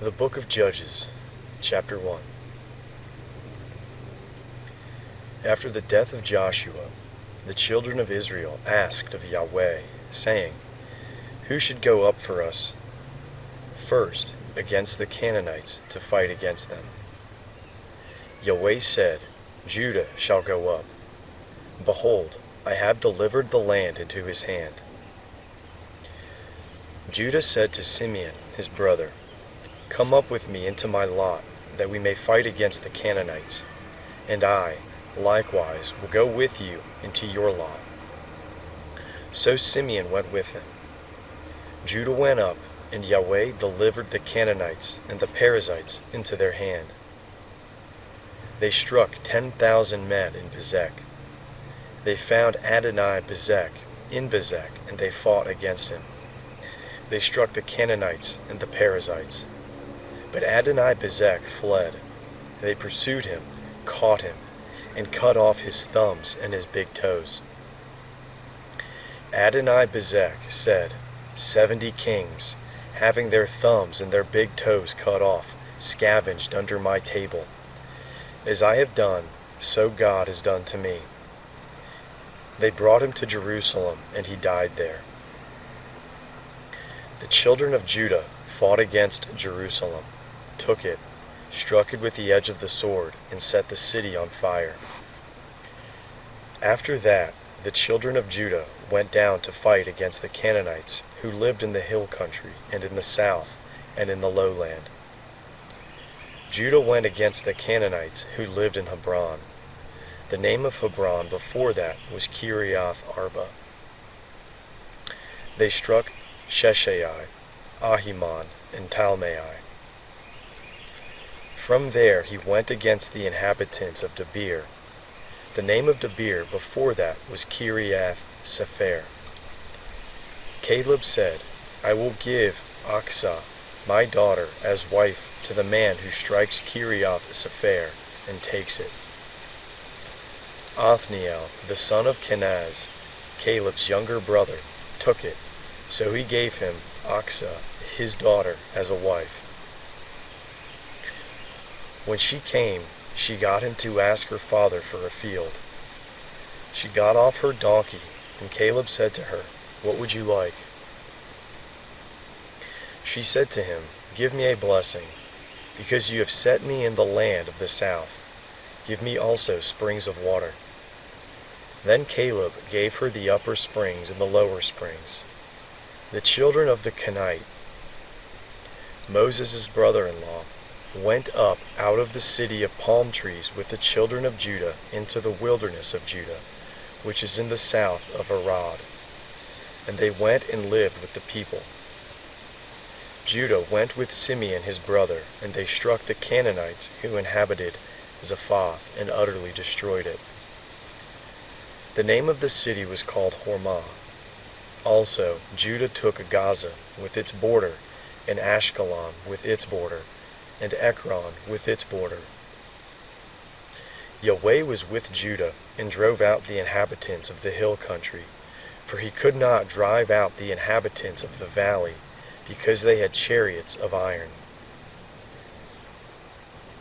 The Book of Judges, Chapter 1. After the death of Joshua, the children of Israel asked of Yahweh, saying, Who should go up for us first against the Canaanites to fight against them? Yahweh said, Judah shall go up. Behold, I have delivered the land into his hand. Judah said to Simeon his brother, Come up with me into my lot, that we may fight against the Canaanites, and I, likewise, will go with you into your lot. So Simeon went with him. Judah went up, and Yahweh delivered the Canaanites and the Perizzites into their hand. They struck 10,000 men in Bezek. They found Adoni-Bezek in Bezek, and they fought against him. They struck the Canaanites and the Perizzites. But Adoni-Bezek fled. They pursued him, caught him, and cut off his thumbs and his big toes. Adoni-Bezek said, 70 kings, having their thumbs and their big toes cut off, scavenged under my table. As I have done, so God has done to me. They brought him to Jerusalem, and he died there. The children of Judah fought against Jerusalem, took it, struck it with the edge of the sword, and set the city on fire. After that, the children of Judah went down to fight against the Canaanites, who lived in the hill country, and in the south, and in the lowland. Judah went against the Canaanites, who lived in Hebron. The name of Hebron before that was Kiriath Arba. They struck Sheshai, Ahiman, and Talmai. From there he went against the inhabitants of Debir. The name of Debir before that was Kiriath Sepher. Caleb said, I will give Aksah, my daughter, as wife to the man who strikes Kiriath Sepher and takes it. Othniel, the son of Kenaz, Caleb's younger brother, took it, so he gave him Aksah, his daughter, as a wife. When she came, she got him to ask her father for a field. She got off her donkey, and Caleb said to her, What would you like? She said to him, Give me a blessing, because you have set me in the land of the south. Give me also springs of water. Then Caleb gave her the upper springs and the lower springs. The children of the Kenite, Moses' brother-in-law, went up out of the city of palm trees with the children of Judah into the wilderness of Judah, which is in the south of Arad. And they went and lived with the people. Judah went with Simeon his brother, and they struck the Canaanites who inhabited Zaphath and utterly destroyed it. The name of the city was called Hormah. Also Judah took Gaza with its border, and Ashkelon with its border, and Ekron with its border. Yahweh was with Judah, and drove out the inhabitants of the hill country, for he could not drive out the inhabitants of the valley, because they had chariots of iron.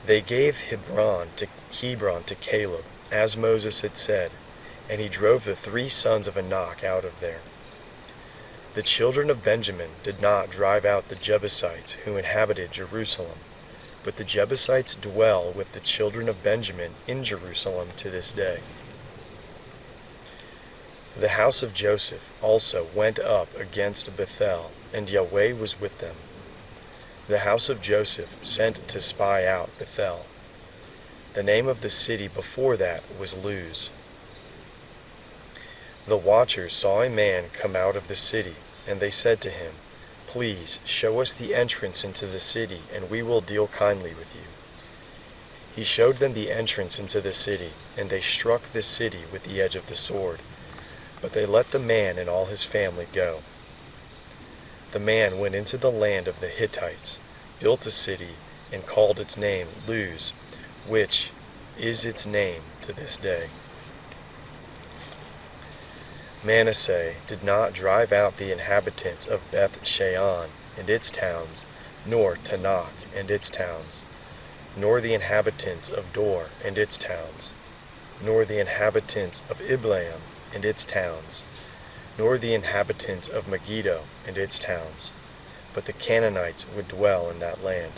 They gave Hebron to Caleb, as Moses had said, and he drove the 3 sons of Anak out of there. The children of Benjamin did not drive out the Jebusites who inhabited Jerusalem, but the Jebusites dwell with the children of Benjamin in Jerusalem to this day. The house of Joseph also went up against Bethel, and Yahweh was with them. The house of Joseph sent to spy out Bethel. The name of the city before that was Luz. The watchers saw a man come out of the city, and they said to him, Please show us the entrance into the city, and we will deal kindly with you. He showed them the entrance into the city, and they struck the city with the edge of the sword. But they let the man and all his family go. The man went into the land of the Hittites, built a city, and called its name Luz, which is its name to this day. Manasseh did not drive out the inhabitants of Beth Shean and its towns, nor Tanakh and its towns, nor the inhabitants of Dor and its towns, nor the inhabitants of Ibleam and its towns, nor the inhabitants of Megiddo and its towns, but the Canaanites would dwell in that land.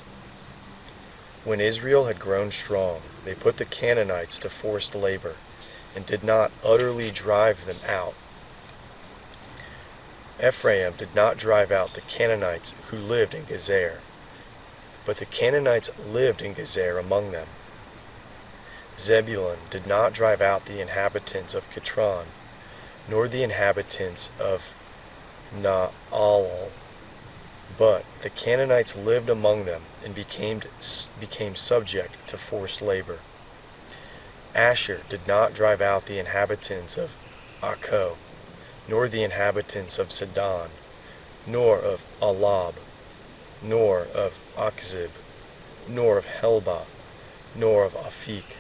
When Israel had grown strong, they put the Canaanites to forced labor, and did not utterly drive them out. Ephraim did not drive out the Canaanites who lived in Gezer, but the Canaanites lived in Gezer among them. Zebulun did not drive out the inhabitants of Kitron, nor the inhabitants of Naalal, but the Canaanites lived among them and became subject to forced labor. Asher did not drive out the inhabitants of Akko, nor the inhabitants of Sidon, nor of Alab, nor of Akzib, nor of Helba, nor of Aphik,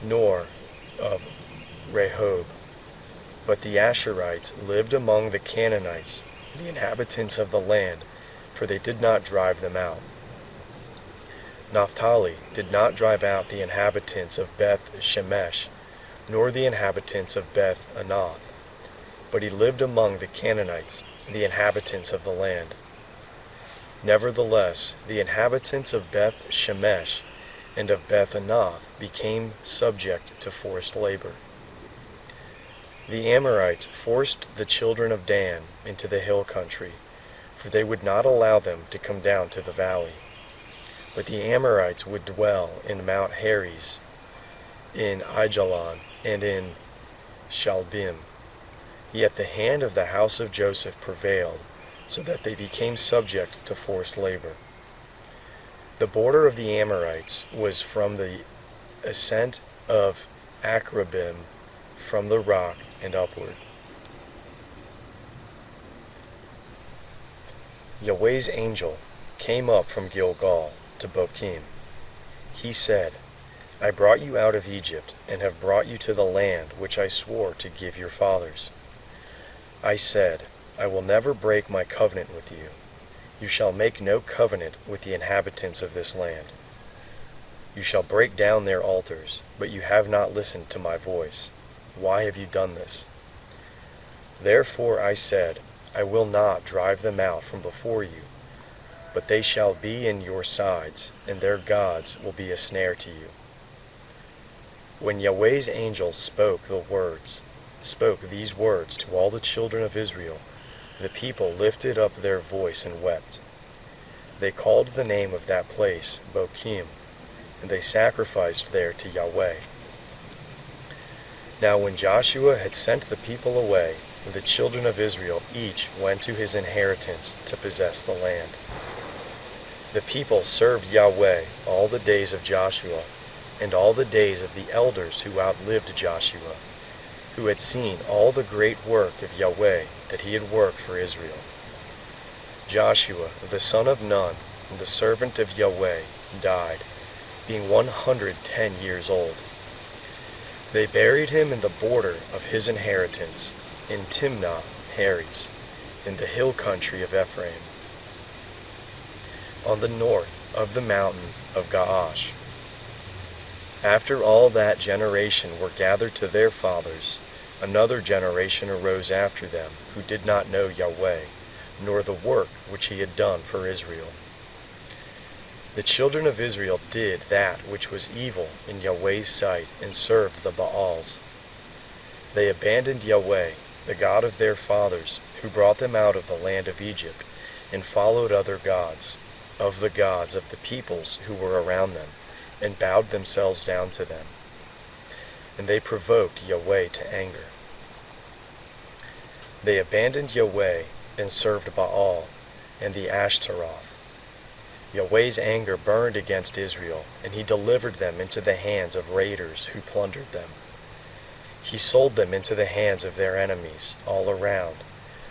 nor of Rehob. But the Asherites lived among the Canaanites, the inhabitants of the land, for they did not drive them out. Naphtali did not drive out the inhabitants of Beth Shemesh, nor the inhabitants of Beth Anath, but he lived among the Canaanites, the inhabitants of the land. Nevertheless, the inhabitants of Beth Shemesh and of Beth Anath became subject to forced labor. The Amorites forced the children of Dan into the hill country, for they would not allow them to come down to the valley. But the Amorites would dwell in Mount Heres, in Aijalon, and in Shalbim. Yet the hand of the house of Joseph prevailed, so that they became subject to forced labor. The border of the Amorites was from the ascent of Akrabim, from the rock and upward. Yahweh's angel came up from Gilgal to Bochim. He said, I brought you out of Egypt, and have brought you to the land which I swore to give your fathers. I said, I will never break my covenant with you. You shall make no covenant with the inhabitants of this land. You shall break down their altars, but you have not listened to my voice. Why have you done this? Therefore I said, I will not drive them out from before you, but they shall be in your sides, and their gods will be a snare to you. When Yahweh's angel spoke these words to all the children of Israel, the people lifted up their voice and wept. They called the name of that place Bochim, and they sacrificed there to Yahweh. Now when Joshua had sent the people away, the children of Israel each went to his inheritance to possess the land. The people served Yahweh all the days of Joshua, and all the days of the elders who outlived Joshua, who had seen all the great work of Yahweh that he had worked for Israel. Joshua, the son of Nun, the servant of Yahweh, died, being 110 years old. They buried him in the border of his inheritance, in Timnah Heres, in the hill country of Ephraim, on the north of the mountain of Gaash. After all that generation were gathered to their fathers, another generation arose after them, who did not know Yahweh, nor the work which he had done for Israel. The children of Israel did that which was evil in Yahweh's sight, and served the Baals. They abandoned Yahweh, the God of their fathers, who brought them out of the land of Egypt, and followed other gods, of the gods of the peoples who were around them, and bowed themselves down to them. And they provoked Yahweh to anger. They abandoned Yahweh and served Baal and the Ashtaroth. Yahweh's anger burned against Israel, and he delivered them into the hands of raiders who plundered them. He sold them into the hands of their enemies all around,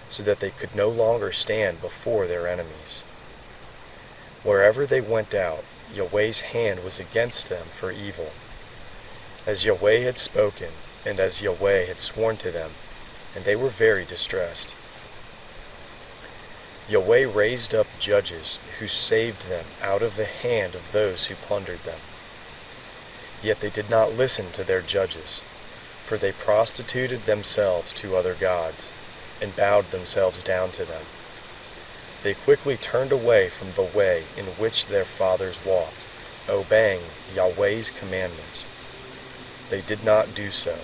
so that they could no longer stand before their enemies. Wherever they went out, Yahweh's hand was against them for evil. As Yahweh had spoken, and as Yahweh had sworn to them, and they were very distressed. Yahweh raised up judges who saved them out of the hand of those who plundered them. Yet they did not listen to their judges, for they prostituted themselves to other gods, and bowed themselves down to them. They quickly turned away from the way in which their fathers walked, obeying Yahweh's commandments. They did not do so.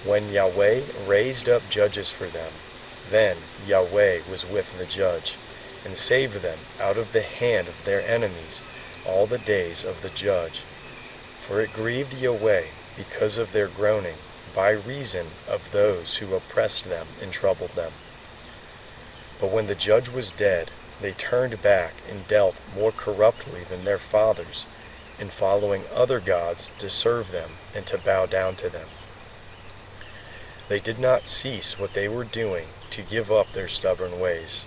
When Yahweh raised up judges for them, then Yahweh was with the judge, and saved them out of the hand of their enemies all the days of the judge. For it grieved Yahweh because of their groaning, by reason of those who oppressed them and troubled them. But when the judge was dead, they turned back and dealt more corruptly than their fathers, in following other gods to serve them and to bow down to them. They did not cease what they were doing to give up their stubborn ways.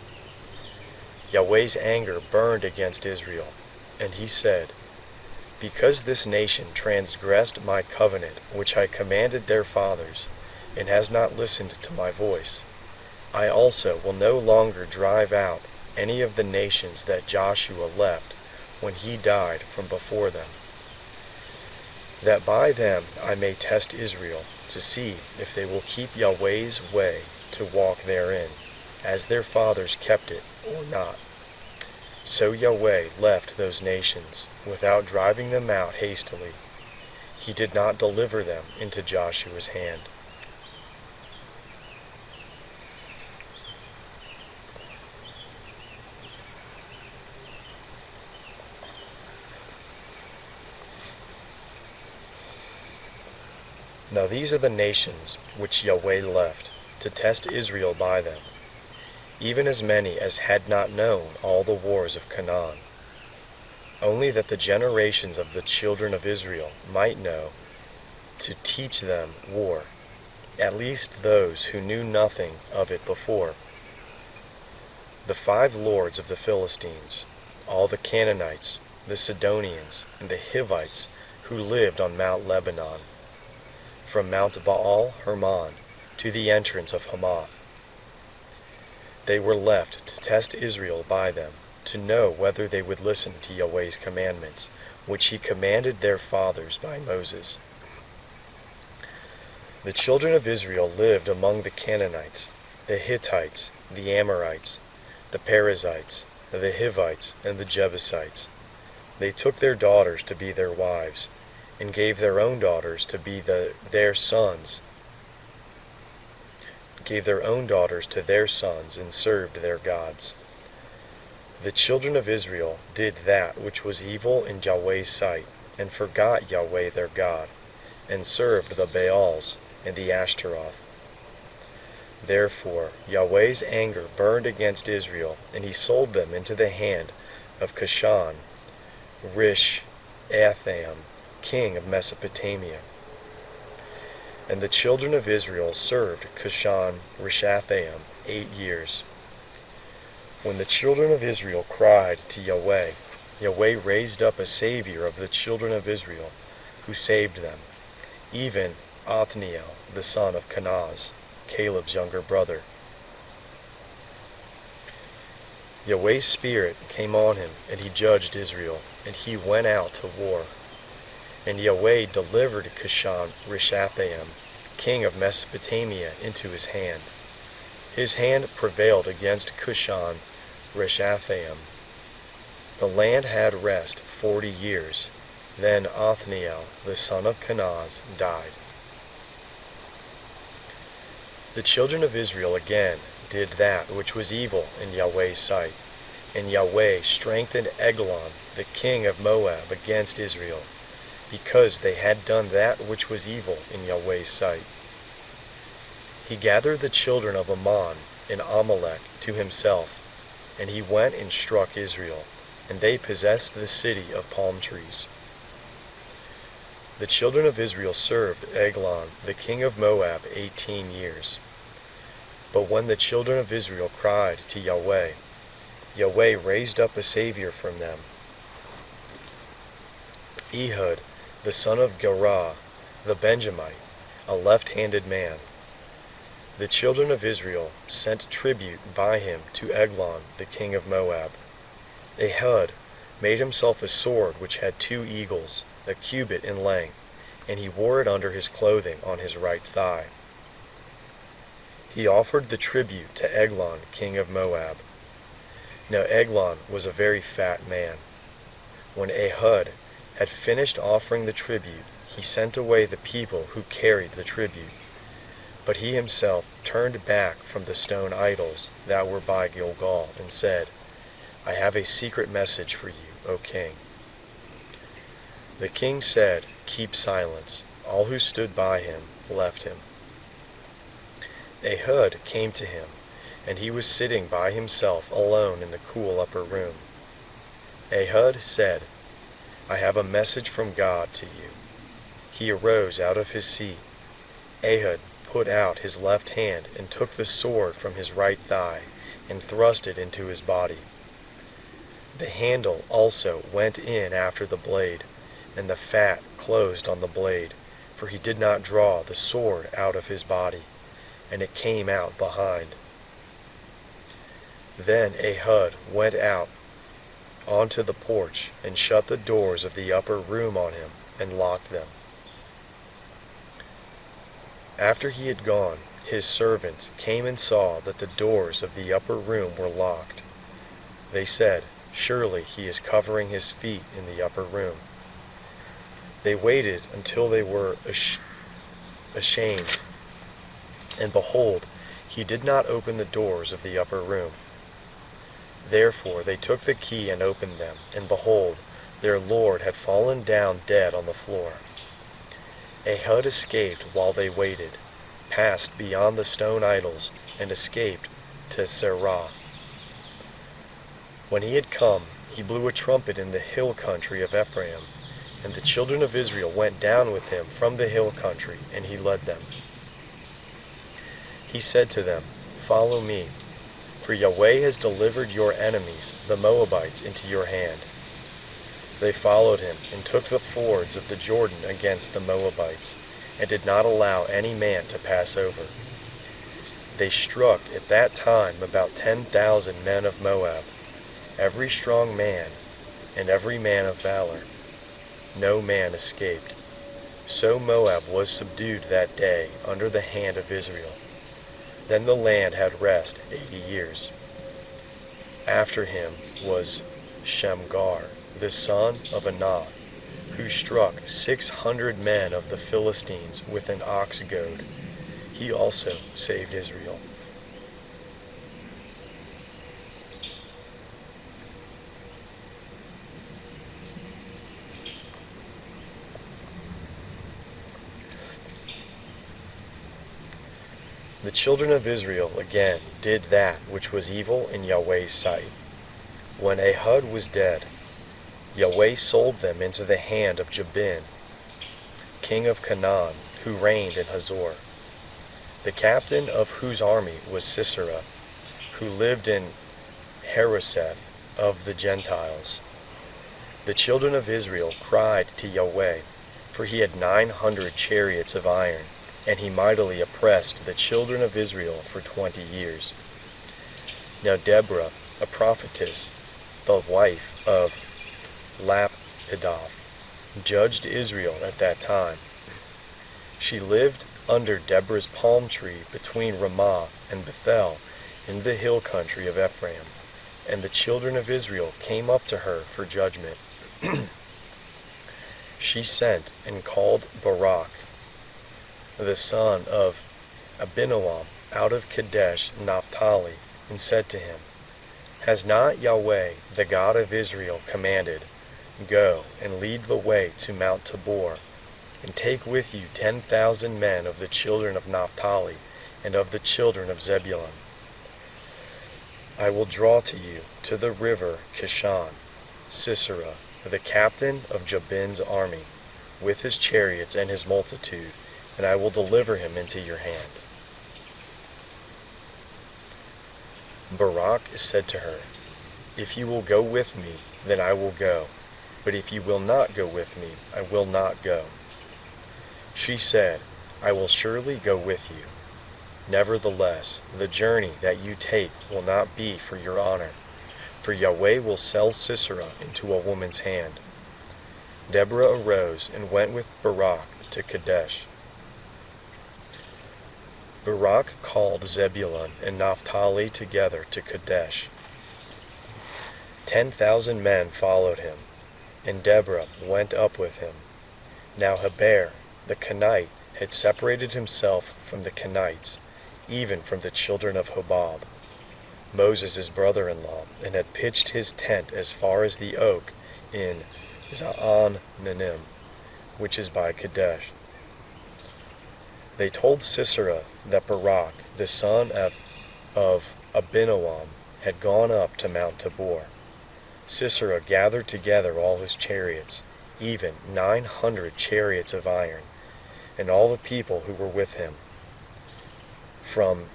Yahweh's anger burned against Israel, and he said, "Because this nation transgressed my covenant which I commanded their fathers, and has not listened to my voice, I also will no longer drive out any of the nations that Joshua left when he died from before them, that by them I may test Israel, to see if they will keep Yahweh's way to walk therein, as their fathers kept it, or not." So Yahweh left those nations, without driving them out hastily. He did not deliver them into Joshua's hand. Now these are the nations which Yahweh left, to test Israel by them, even as many as had not known all the wars of Canaan, only that the generations of the children of Israel might know, to teach them war, at least those who knew nothing of it before. The 5 lords of the Philistines, all the Canaanites, the Sidonians, and the Hivites who lived on Mount Lebanon, from Mount Baal Hermon to the entrance of Hamath. They were left to test Israel by them, to know whether they would listen to Yahweh's commandments, which he commanded their fathers by Moses. The children of Israel lived among the Canaanites, the Hittites, the Amorites, the Perizzites, the Hivites, and the Jebusites. They took their daughters to be their wives, and gave their own daughters to be their sons, and served their gods. The children of Israel did that which was evil in Yahweh's sight, and forgot Yahweh their God, and served the Baals and the Ashtaroth. Therefore Yahweh's anger burned against Israel, and he sold them into the hand of Cushan Rishathaim, king of Mesopotamia. And the children of Israel served Cushan Rishathaim 8 years. When the children of Israel cried to Yahweh, Yahweh raised up a Savior of the children of Israel, who saved them, even Othniel the son of Kenaz, Caleb's younger brother. Yahweh's Spirit came on him, and he judged Israel, and he went out to war. And Yahweh delivered Cushan Rishathaim, king of Mesopotamia, into his hand. His hand prevailed against Cushan Rishathaim. The land had rest 40 years. Then Othniel the son of Kenaz died. The children of Israel again did that which was evil in Yahweh's sight, and Yahweh strengthened Eglon the king of Moab against Israel, because they had done that which was evil in Yahweh's sight. He gathered the children of Ammon and Amalek to himself, and he went and struck Israel, and they possessed the city of palm trees. The children of Israel served Eglon the king of Moab 18 years. But when the children of Israel cried to Yahweh, Yahweh raised up a Savior from them, Ehud the son of Gerah the Benjamite, a left-handed man. The children of Israel sent tribute by him to Eglon, the king of Moab. Ehud made himself a sword which had 2 eagles, a cubit in length, and he wore it under his clothing on his right thigh. He offered the tribute to Eglon, king of Moab. Now Eglon was a very fat man. When Ehud had finished offering the tribute, he sent away the people who carried the tribute. But he himself turned back from the stone idols that were by Gilgal, and said, I have a secret message for you, O king. The king said, Keep silence. All who stood by him left him. Ehud came to him, and he was sitting by himself alone in the cool upper room. Ehud said, I have a message from God to you. He arose out of his seat. Ehud put out his left hand and took the sword from his right thigh and thrust it into his body. The handle also went in after the blade, and the fat closed on the blade, for he did not draw the sword out of his body, and it came out behind. Then Ehud went out onto the porch and shut the doors of the upper room on him and locked them. After he had gone, his servants came and saw that the doors of the upper room were locked. They said, Surely he is covering his feet in the upper room. They waited until they were ashamed, and behold, he did not open the doors of the upper room. Therefore they took the key and opened them, and behold, their lord had fallen down dead on the floor. Ehud escaped while they waited, passed beyond the stone idols, and escaped to Serah. When he had come, he blew a trumpet in the hill country of Ephraim, and the children of Israel went down with him from the hill country, and he led them. He said to them, Follow me, for Yahweh has delivered your enemies, the Moabites, into your hand. They followed him, and took the fords of the Jordan against the Moabites, and did not allow any man to pass over. They struck at that time about 10,000 men of Moab, every strong man, and every man of valor. No man escaped. So Moab was subdued that day under the hand of Israel. Then the land had rest 80 years. After him was Shamgar, the son of Anath, who struck 600 men of the Philistines with an ox goad. He also saved Israel. The children of Israel again did that which was evil in Yahweh's sight. When Ehud was dead, Yahweh sold them into the hand of Jabin, king of Canaan, who reigned in Hazor. The captain of whose army was Sisera, who lived in Hareseth of the Gentiles. The children of Israel cried to Yahweh, for he had 900 chariots of iron, and he mightily oppressed the children of Israel for 20 years. Now Deborah, a prophetess, the wife of Lapidoth, judged Israel at that time. She lived under Deborah's palm tree between Ramah and Bethel in the hill country of Ephraim, and the children of Israel came up to her for judgment. She sent and called Barak, the son of Abinoam, out of Kadesh Naphtali, and said to him, Has not Yahweh, the God of Israel, commanded, Go and lead the way to Mount Tabor, and take with you 10,000 men of the children of Naphtali and of the children of Zebulun? I will draw to you to the river Kishon Sisera, the captain of Jabin's army, with his chariots and his multitude, and I will deliver him into your hand. Barak said to her, If you will go with me, then I will go, but if you will not go with me, I will not go. She said, I will surely go with you. Nevertheless, the journey that you take will not be for your honor, for Yahweh will sell Sisera into a woman's hand." Deborah arose and went with Barak to Kadesh. Barak called Zebulun and Naphtali together to Kadesh. 10,000 men followed him, and Deborah went up with him. Now Heber, the Kenite, had separated himself from the Kenites, even from the children of Hobab, Moses' brother-in-law, and had pitched his tent as far as the oak in Za'an-Nanim, which is by Kadesh. They told Sisera that Barak, the son of Abinoam, had gone up to Mount Tabor. Sisera gathered together all his chariots, even 900 chariots of iron, and all the people who were with him, from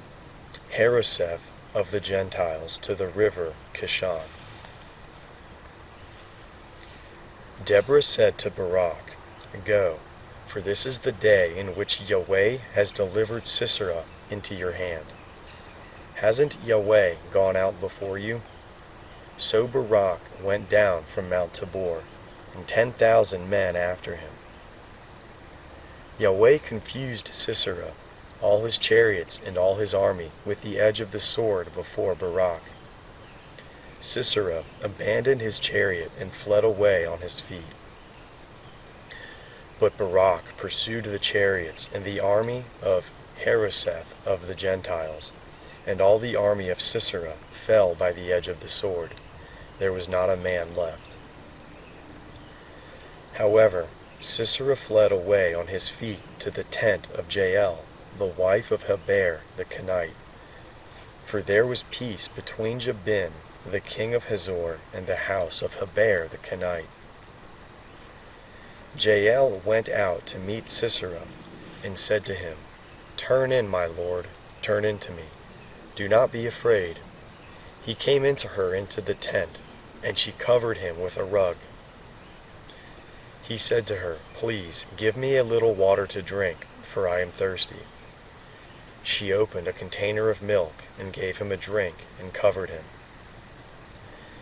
Hareseth of the Gentiles to the river Kishon. Deborah said to Barak, "Go, for this is the day in which Yahweh has delivered Sisera into your hand. Hasn't Yahweh gone out before you?" So Barak went down from Mount Tabor, and 10,000 men after him. Yahweh confused Sisera, all his chariots and all his army, with the edge of the sword before Barak. Sisera abandoned his chariot and fled away on his feet. But Barak pursued the chariots and the army of Hareseth of the Gentiles, and all the army of Sisera fell by the edge of the sword. There was not a man left. However, Sisera fled away on his feet to the tent of Jael, the wife of Heber the Kenite, for there was peace between Jabin, the king of Hazor, and the house of Heber the Kenite. Jael went out to meet Sisera, and said to him, "Turn in, my lord, turn in to me. Do not be afraid." He came into her into the tent, and she covered him with a rug. He said to her, "Please, give me a little water to drink, for I am thirsty." She opened a container of milk, and gave him a drink, and covered him.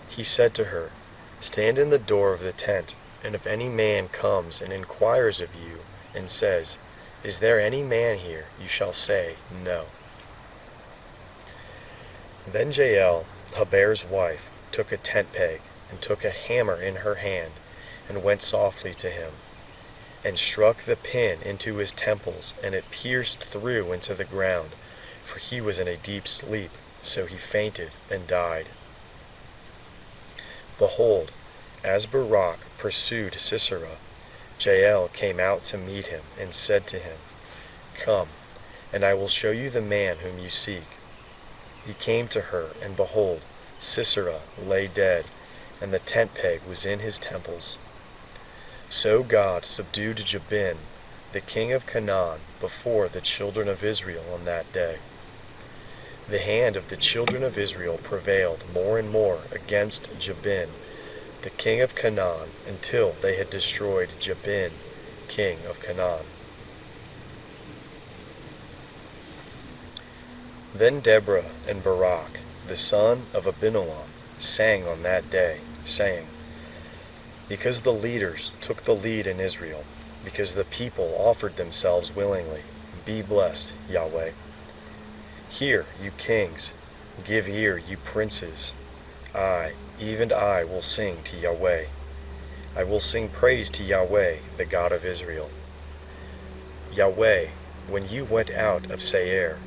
He said to her, "Stand in the door of the tent, and if any man comes and inquires of you, and says, 'Is there any man here?' you shall say, 'No.'" Then Jael, Heber's wife, took a tent peg, and took a hammer in her hand, and went softly to him, and struck the pin into his temples, and it pierced through into the ground, for he was in a deep sleep, so he fainted and died. Behold, as Barak pursued Sisera, Jael came out to meet him, and said to him, "Come, and I will show you the man whom you seek." He came to her, and behold, Sisera lay dead, and the tent peg was in his temples. So God subdued Jabin, the king of Canaan, before the children of Israel on that day. The hand of the children of Israel prevailed more and more against Jabin, the king of Canaan, until they had destroyed Jabin, king of Canaan. Then Deborah and Barak, the son of Abinoam, sang on that day, saying, "Because the leaders took the lead in Israel, because the people offered themselves willingly, be blessed, Yahweh. Hear, you kings, give ear, you princes. I, even I, will sing to Yahweh. I will sing praise to Yahweh, the God of Israel. Yahweh, when you went out of Seir,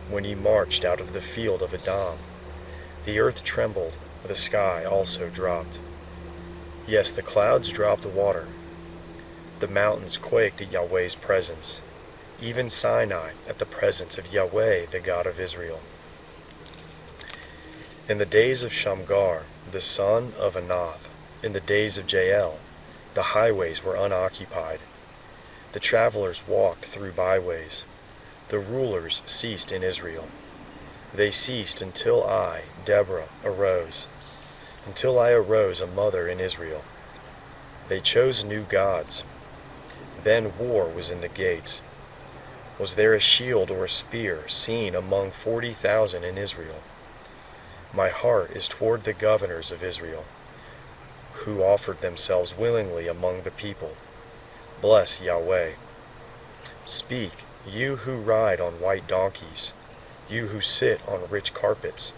when you marched out of the field of Edom, the earth trembled, the sky also dropped. Yes, the clouds dropped water. The mountains quaked at Yahweh's presence, even Sinai at the presence of Yahweh, the God of Israel. In the days of Shamgar, the son of Anath, in the days of Jael, the highways were unoccupied. The travelers walked through byways. The rulers ceased in Israel. They ceased until I, Deborah, arose, until I arose a mother in Israel. They chose new gods. Then war was in the gates. Was there a shield or a spear seen among 40,000 in Israel? My heart is toward the governors of Israel, who offered themselves willingly among the people. Bless Yahweh. Speak, you who ride on white donkeys, you who sit on rich carpets,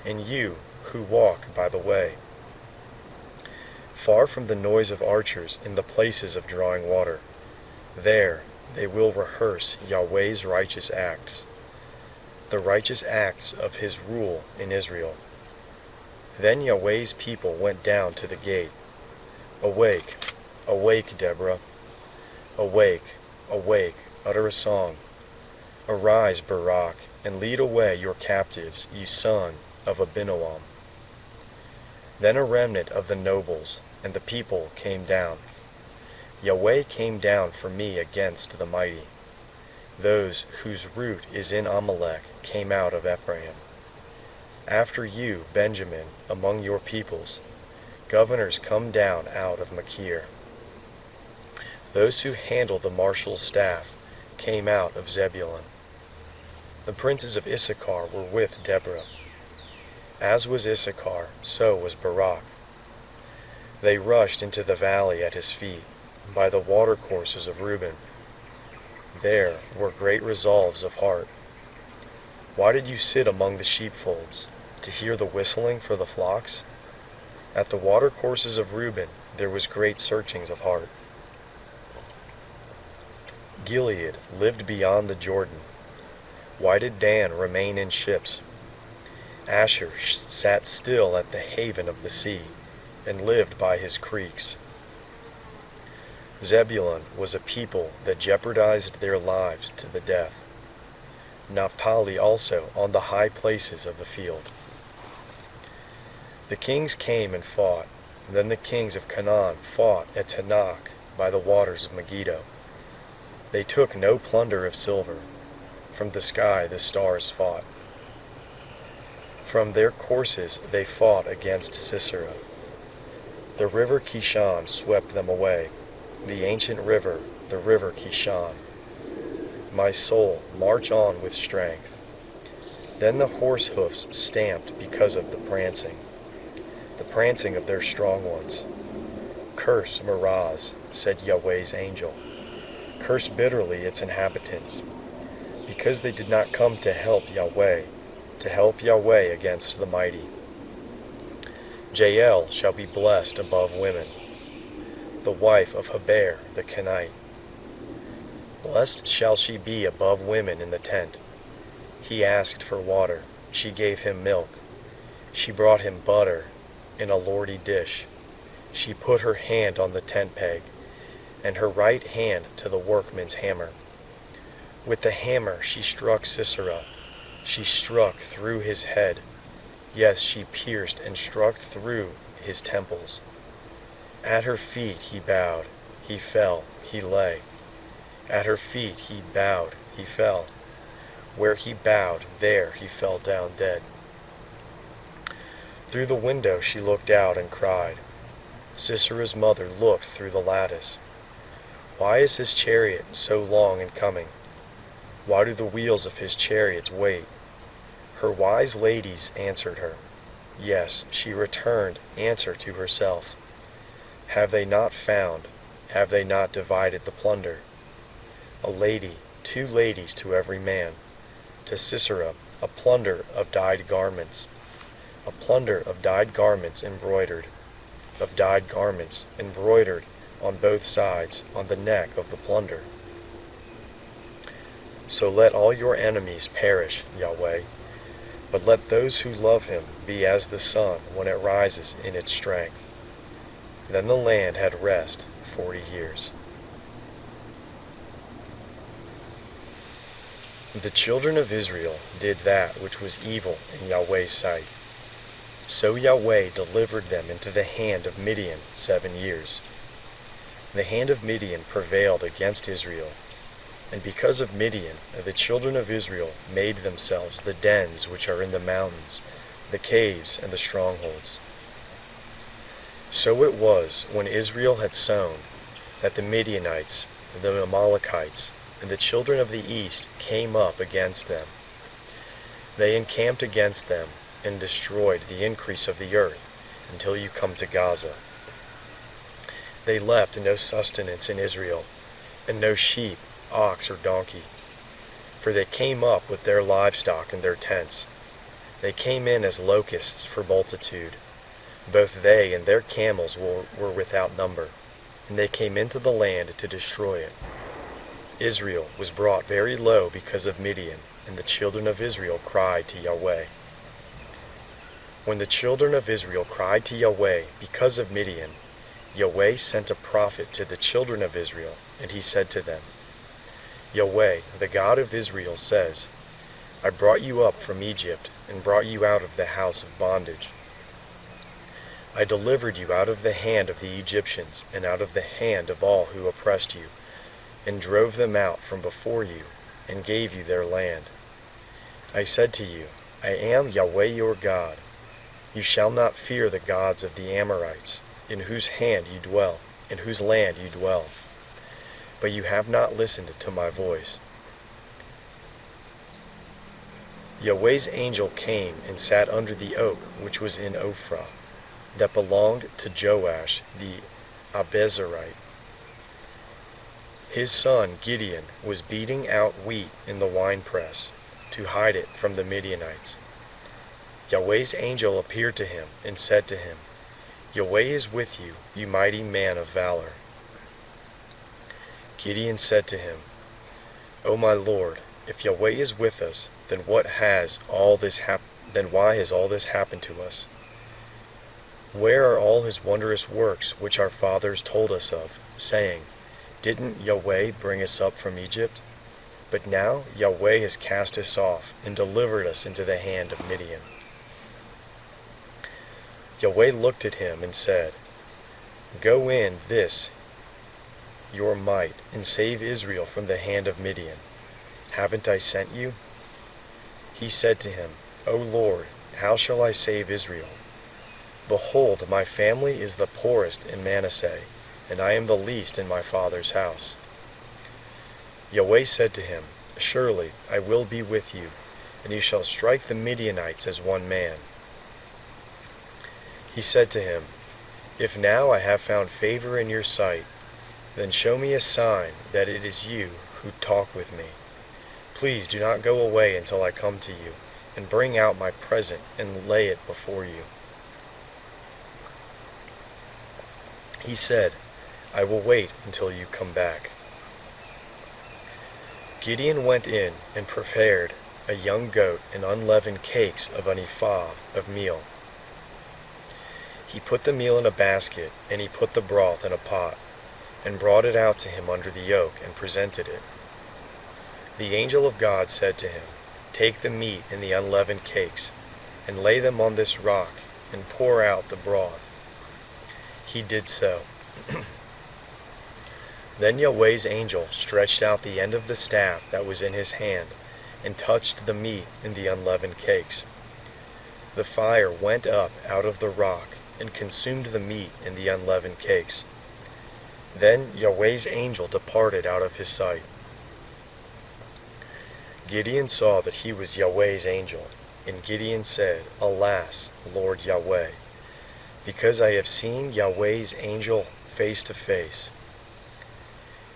and you who walk by the way. Far from the noise of archers in the places of drawing water, there they will rehearse Yahweh's righteous acts, the righteous acts of his rule in Israel. Then Yahweh's people went down to the gate. Awake, awake, Deborah. Awake, awake, utter a song. Arise, Barak, and lead away your captives, you son of Abinoam. Then a remnant of the nobles and the people came down. Yahweh came down for me against the mighty. Those whose root is in Amalek came out of Ephraim. After you, Benjamin, among your peoples, governors come down out of Machir. Those who handle the marshal's staff came out of Zebulun. The princes of Issachar were with Deborah. As was Issachar, so was Barak. They rushed into the valley at his feet, by the watercourses of Reuben. There were great resolves of heart. Why did you sit among the sheepfolds, to hear the whistling for the flocks? At the watercourses of Reuben there was great searchings of heart. Gilead lived beyond the Jordan. Why did Dan remain in ships? Asher sat still at the haven of the sea, and lived by his creeks. Zebulun was a people that jeopardized their lives to the death. Naphtali also on the high places of the field. The kings came and fought. Then the kings of Canaan fought at Tanakh by the waters of Megiddo. They took no plunder of silver. From the sky the stars fought. From their courses they fought against Sisera. The river Kishon swept them away, the ancient river, the river Kishon. My soul, march on with strength. Then the horse hoofs stamped because of the prancing of their strong ones. Curse Meroz, said Yahweh's angel. Curse bitterly its inhabitants, because they did not come to help Yahweh against the mighty. Jael shall be blessed above women, the wife of Heber the Kenite. Blessed shall she be above women in the tent. He asked for water, she gave him milk. She brought him butter in a lordy dish. She put her hand on the tent peg, and her right hand to the workman's hammer. With the hammer she struck Sisera. She struck through his head. Yes, she pierced and struck through his temples. At her feet he bowed, he fell, he lay. At her feet he bowed, he fell. Where he bowed, there he fell down dead. Through the window she looked out and cried. Sisera's mother looked through the lattice. Why is his chariot so long in coming? Why do the wheels of his chariots wait? Her wise ladies answered her. Yes, she returned answer to herself. Have they not found? Have they not divided the plunder? A lady, 2 ladies to every man. To Sisera, a plunder of dyed garments. A plunder of dyed garments embroidered. Of dyed garments embroidered on both sides, on the neck of the plunder. So let all your enemies perish, Yahweh. But let those who love him be as the sun when it rises in its strength. Then the land had rest 40 years. The children of Israel did that which was evil in Yahweh's sight. So Yahweh delivered them into the hand of Midian 7 years. The hand of Midian prevailed against Israel, and because of Midian the children of Israel made themselves the dens which are in the mountains, the caves and the strongholds. So it was when Israel had sown, that the Midianites, the Amalekites, and the children of the east came up against them. They encamped against them and destroyed the increase of the earth until you come to Gaza. They left no sustenance in Israel, and no sheep, ox, or donkey. For they came up with their livestock and their tents. They came in as locusts for multitude. Both they and their camels were without number, and they came into the land to destroy it. Israel was brought very low because of Midian, and the children of Israel cried to Yahweh. When the children of Israel cried to Yahweh because of Midian, Yahweh sent a prophet to the children of Israel, and he said to them, Yahweh, the God of Israel, says, I brought you up from Egypt, and brought you out of the house of bondage. I delivered you out of the hand of the Egyptians, and out of the hand of all who oppressed you, and drove them out from before you, and gave you their land. I said to you, I am Yahweh your God. You shall not fear the gods of the Amorites, in whose hand you dwell, in whose land you dwell. But you have not listened to my voice. Yahweh's angel came and sat under the oak which was in Ophrah, that belonged to Joash the Abezerite. His son Gideon was beating out wheat in the winepress, to hide it from the Midianites. Yahweh's angel appeared to him and said to him, Yahweh is with you, you mighty man of valor. Gideon said to him, O my Lord, if Yahweh is with us, then why has all this happened to us? Where are all his wondrous works which our fathers told us of, saying, Didn't Yahweh bring us up from Egypt? But now Yahweh has cast us off and delivered us into the hand of Midian. Yahweh looked at him and said, Go in this your might, and save Israel from the hand of Midian. Haven't I sent you? He said to him, O Lord, how shall I save Israel? Behold, my family is the poorest in Manasseh, and I am the least in my father's house. Yahweh said to him, Surely I will be with you, and you shall strike the Midianites as one man. He said to him, If now I have found favor in your sight, then show me a sign that it is you who talk with me. Please do not go away until I come to you, and bring out my present and lay it before you. He said, I will wait until you come back. Gideon went in and prepared a young goat and unleavened cakes of an ephah of meal. He put the meal in a basket, and he put the broth in a pot, and brought it out to him under the yoke, and presented it. The angel of God said to him, Take the meat and the unleavened cakes, and lay them on this rock, and pour out the broth. He did so. Then Yahweh's angel stretched out the end of the staff that was in his hand, and touched the meat and the unleavened cakes. The fire went up out of the rock, and consumed the meat and the unleavened cakes. Then Yahweh's angel departed out of his sight. Gideon saw that he was Yahweh's angel, and Gideon said, Alas, Lord Yahweh, because I have seen Yahweh's angel face to face.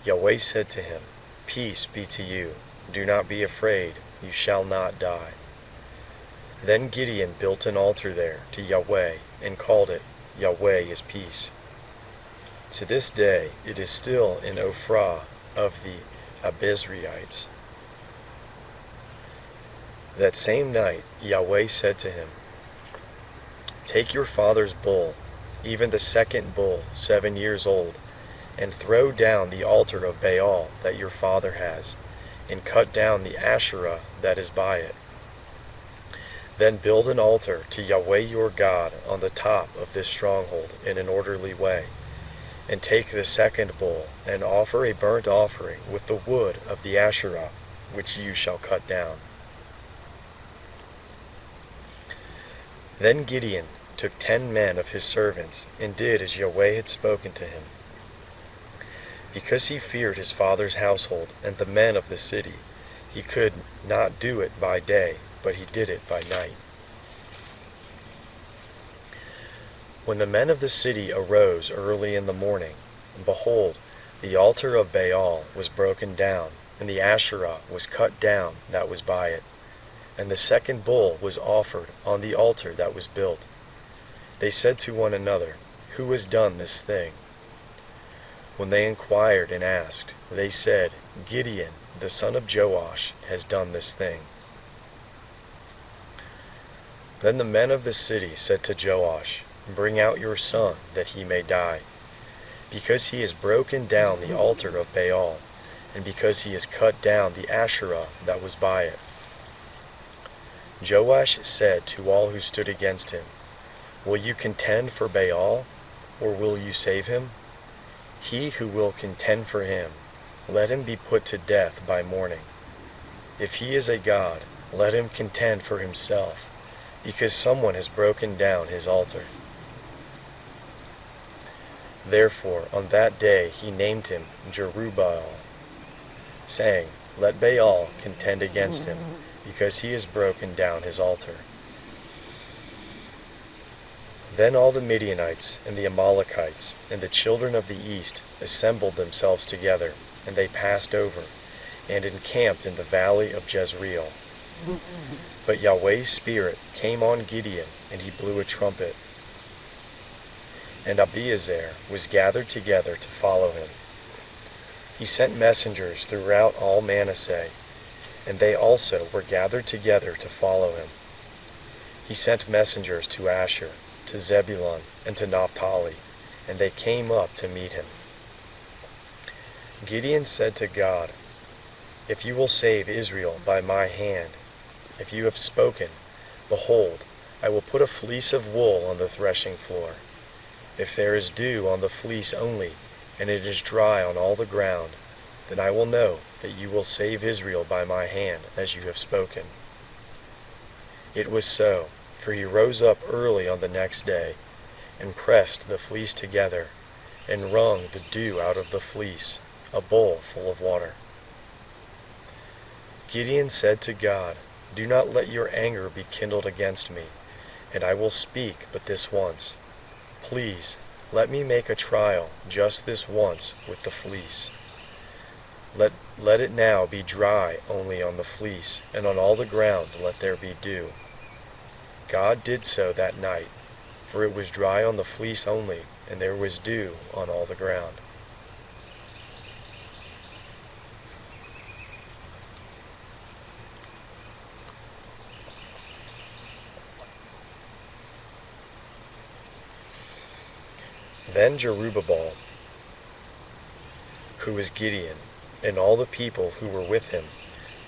Yahweh said to him, Peace be to you, do not be afraid, you shall not die. Then Gideon built an altar there to Yahweh, and called it, Yahweh is Peace. To this day it is still in Ophrah of the Abezrites. That same night Yahweh said to him, Take your father's bull, even the second bull, 7 years old, and throw down the altar of Baal that your father has, and cut down the Asherah that is by it. Then build an altar to Yahweh your God on the top of this stronghold in an orderly way, and take the second bull, and offer a burnt offering with the wood of the Asherah, which you shall cut down. Then Gideon took 10 men of his servants, and did as Yahweh had spoken to him. Because he feared his father's household and the men of the city, he could not do it by day, but he did it by night. When the men of the city arose early in the morning, behold, the altar of Baal was broken down, and the Asherah was cut down that was by it, and the second bull was offered on the altar that was built. They said to one another, Who has done this thing? When they inquired and asked, they said, Gideon, the son of Joash, has done this thing. Then the men of the city said to Joash, Bring out your son, that he may die, because he has broken down the altar of Baal, and because he has cut down the Asherah that was by it. Joash said to all who stood against him, Will you contend for Baal, or will you save him? He who will contend for him, let him be put to death by morning. If he is a god, let him contend for himself, because someone has broken down his altar. Therefore on that day he named him Jerubbaal, saying, Let Baal contend against him, because he has broken down his altar. Then all the Midianites and the Amalekites and the children of the east assembled themselves together, and they passed over, and encamped in the valley of Jezreel. But Yahweh's Spirit came on Gideon, and he blew a trumpet. And Abiezer was gathered together to follow him. He sent messengers throughout all Manasseh, and they also were gathered together to follow him. He sent messengers to Asher, to Zebulun, and to Naphtali, and they came up to meet him. Gideon said to God, If you will save Israel by my hand, if you have spoken, behold, I will put a fleece of wool on the threshing floor. If there is dew on the fleece only, and it is dry on all the ground, then I will know that you will save Israel by my hand, as you have spoken. It was so, for he rose up early on the next day, and pressed the fleece together, and wrung the dew out of the fleece, a bowl full of water. Gideon said to God, Do not let your anger be kindled against me, and I will speak but this once. Please, let me make a trial just this once with the fleece. Let it now be dry only on the fleece, and on all the ground let there be dew. God did so that night, for it was dry on the fleece only, and there was dew on all the ground. Then Jerubbaal, who was Gideon, and all the people who were with him,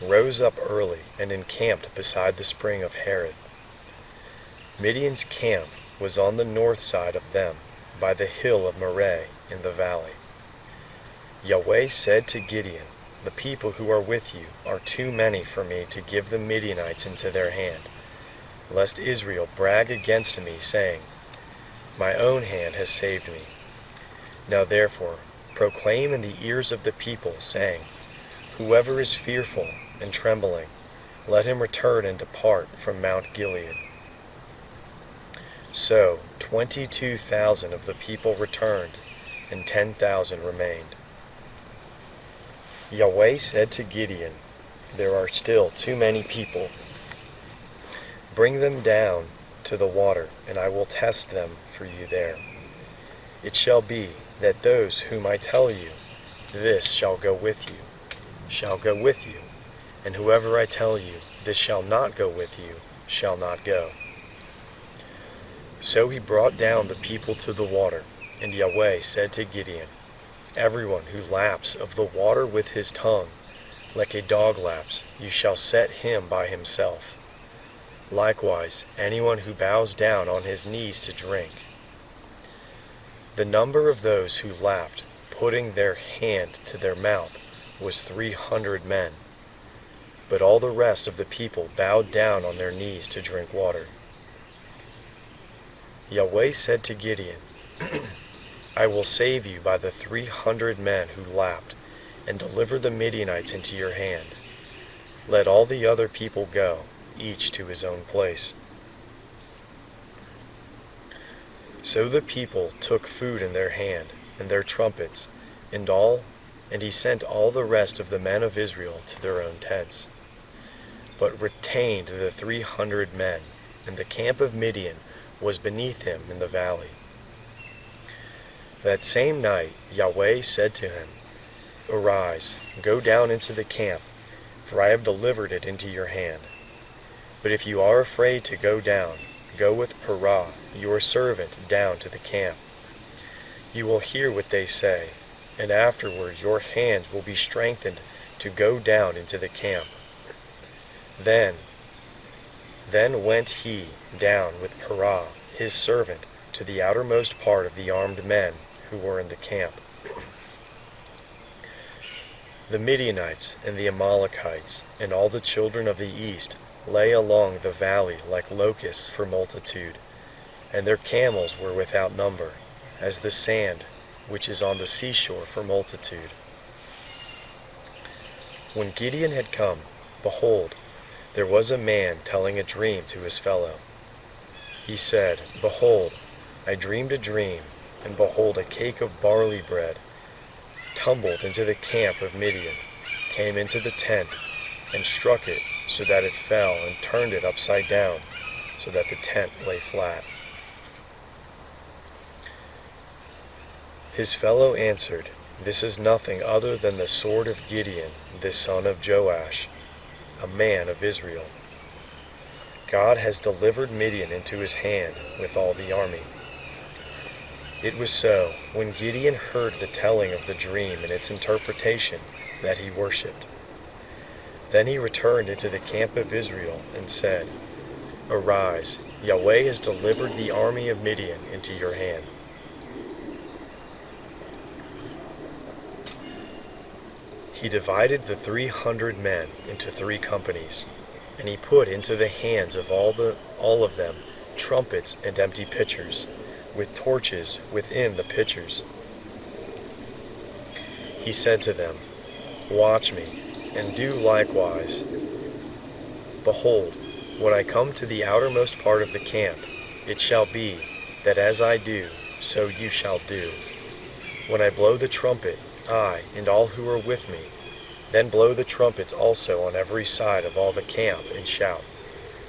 rose up early and encamped beside the spring of Harod. Midian's camp was on the north side of them, by the hill of Moreh in the valley. Yahweh said to Gideon, The people who are with you are too many for me to give the Midianites into their hand, lest Israel brag against me, saying, My own hand has saved me. Now therefore proclaim in the ears of the people, saying, Whoever is fearful and trembling, let him return and depart from Mount Gilead. So 22,000 of the people returned, and 10,000 remained. Yahweh said to Gideon, There are still too many people. Bring them down to the water, and I will test them for you there. It shall be that those whom I tell you, this shall go with you, and whoever I tell you, this shall not go with you, shall not go. So he brought down the people to the water, and Yahweh said to Gideon, Everyone who laps of the water with his tongue, like a dog laps, you shall set him by himself. Likewise, anyone who bows down on his knees to drink. The number of those who lapped, putting their hand to their mouth, was 300 men. But all the rest of the people bowed down on their knees to drink water. Yahweh said to Gideon, I will save you by the 300 men who lapped, and deliver the Midianites into your hand. Let all the other people go, each to his own place." So the people took food in their hand, and their trumpets, and he sent all the rest of the men of Israel to their own tents, but retained the 300 men, and the camp of Midian was beneath him in the valley. That same night Yahweh said to him, "Arise, go down into the camp, for I have delivered it into your hand. But if you are afraid to go down, go with Parah, your servant, down to the camp. You will hear what they say, and afterward your hands will be strengthened to go down into the camp." Then went he down with Parah, his servant, to the outermost part of the armed men who were in the camp. The Midianites and the Amalekites and all the children of the east lay along the valley like locusts for multitude, and their camels were without number, as the sand which is on the seashore for multitude. When Gideon had come, behold, there was a man telling a dream to his fellow. He said, "Behold, I dreamed a dream, and behold, a cake of barley bread tumbled into the camp of Midian, came into the tent, and struck it so that it fell, and turned it upside down, so that the tent lay flat." His fellow answered, "This is nothing other than the sword of Gideon, the son of Joash, a man of Israel. God has delivered Midian into his hand with all the army." It was so, when Gideon heard the telling of the dream and its interpretation, that he worshipped. Then he returned into the camp of Israel and said, "Arise, Yahweh has delivered the army of Midian into your hand." He divided the 300 men into 3 companies, and he put into the hands of all of them trumpets and empty pitchers, with torches within the pitchers. He said to them, "Watch me, and do likewise. Behold, when I come to the outermost part of the camp, it shall be that as I do, so you shall do. When I blow the trumpet, I and all who are with me, then blow the trumpets also on every side of all the camp, and shout,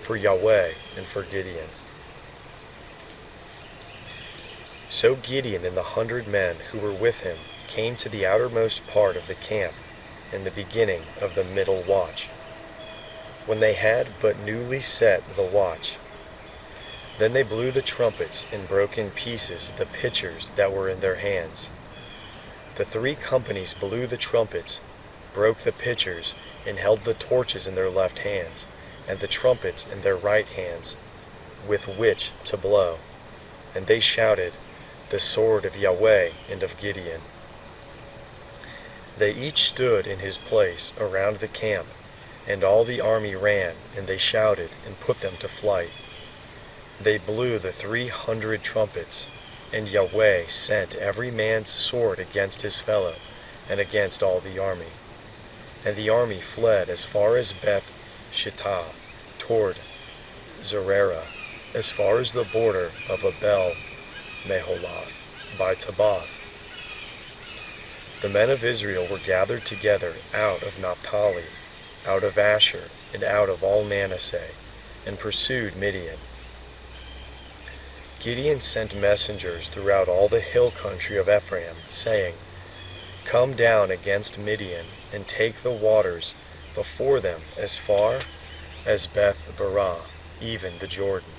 for Yahweh and for Gideon." So Gideon and the 100 men who were with him came to the outermost part of the camp in the beginning of the middle watch, when they had but newly set the watch. Then they blew the trumpets and broke in pieces the pitchers that were in their hands. The 3 companies blew the trumpets, broke the pitchers, and held the torches in their left hands, and the trumpets in their right hands, with which to blow. And they shouted, "The sword of Yahweh and of Gideon." They each stood in his place around the camp, and all the army ran, and they shouted and put them to flight. They blew the 300 trumpets, and Yahweh sent every man's sword against his fellow, and against all the army. And the army fled as far as Beth Shittah, toward Zererah, as far as the border of Abel Meholath, by Tabbath. The men of Israel were gathered together out of Naphtali, out of Asher, and out of all Manasseh, and pursued Midian. Gideon sent messengers throughout all the hill country of Ephraim, saying, "Come down against Midian, and take the waters before them as far as Beth Barah, even the Jordan."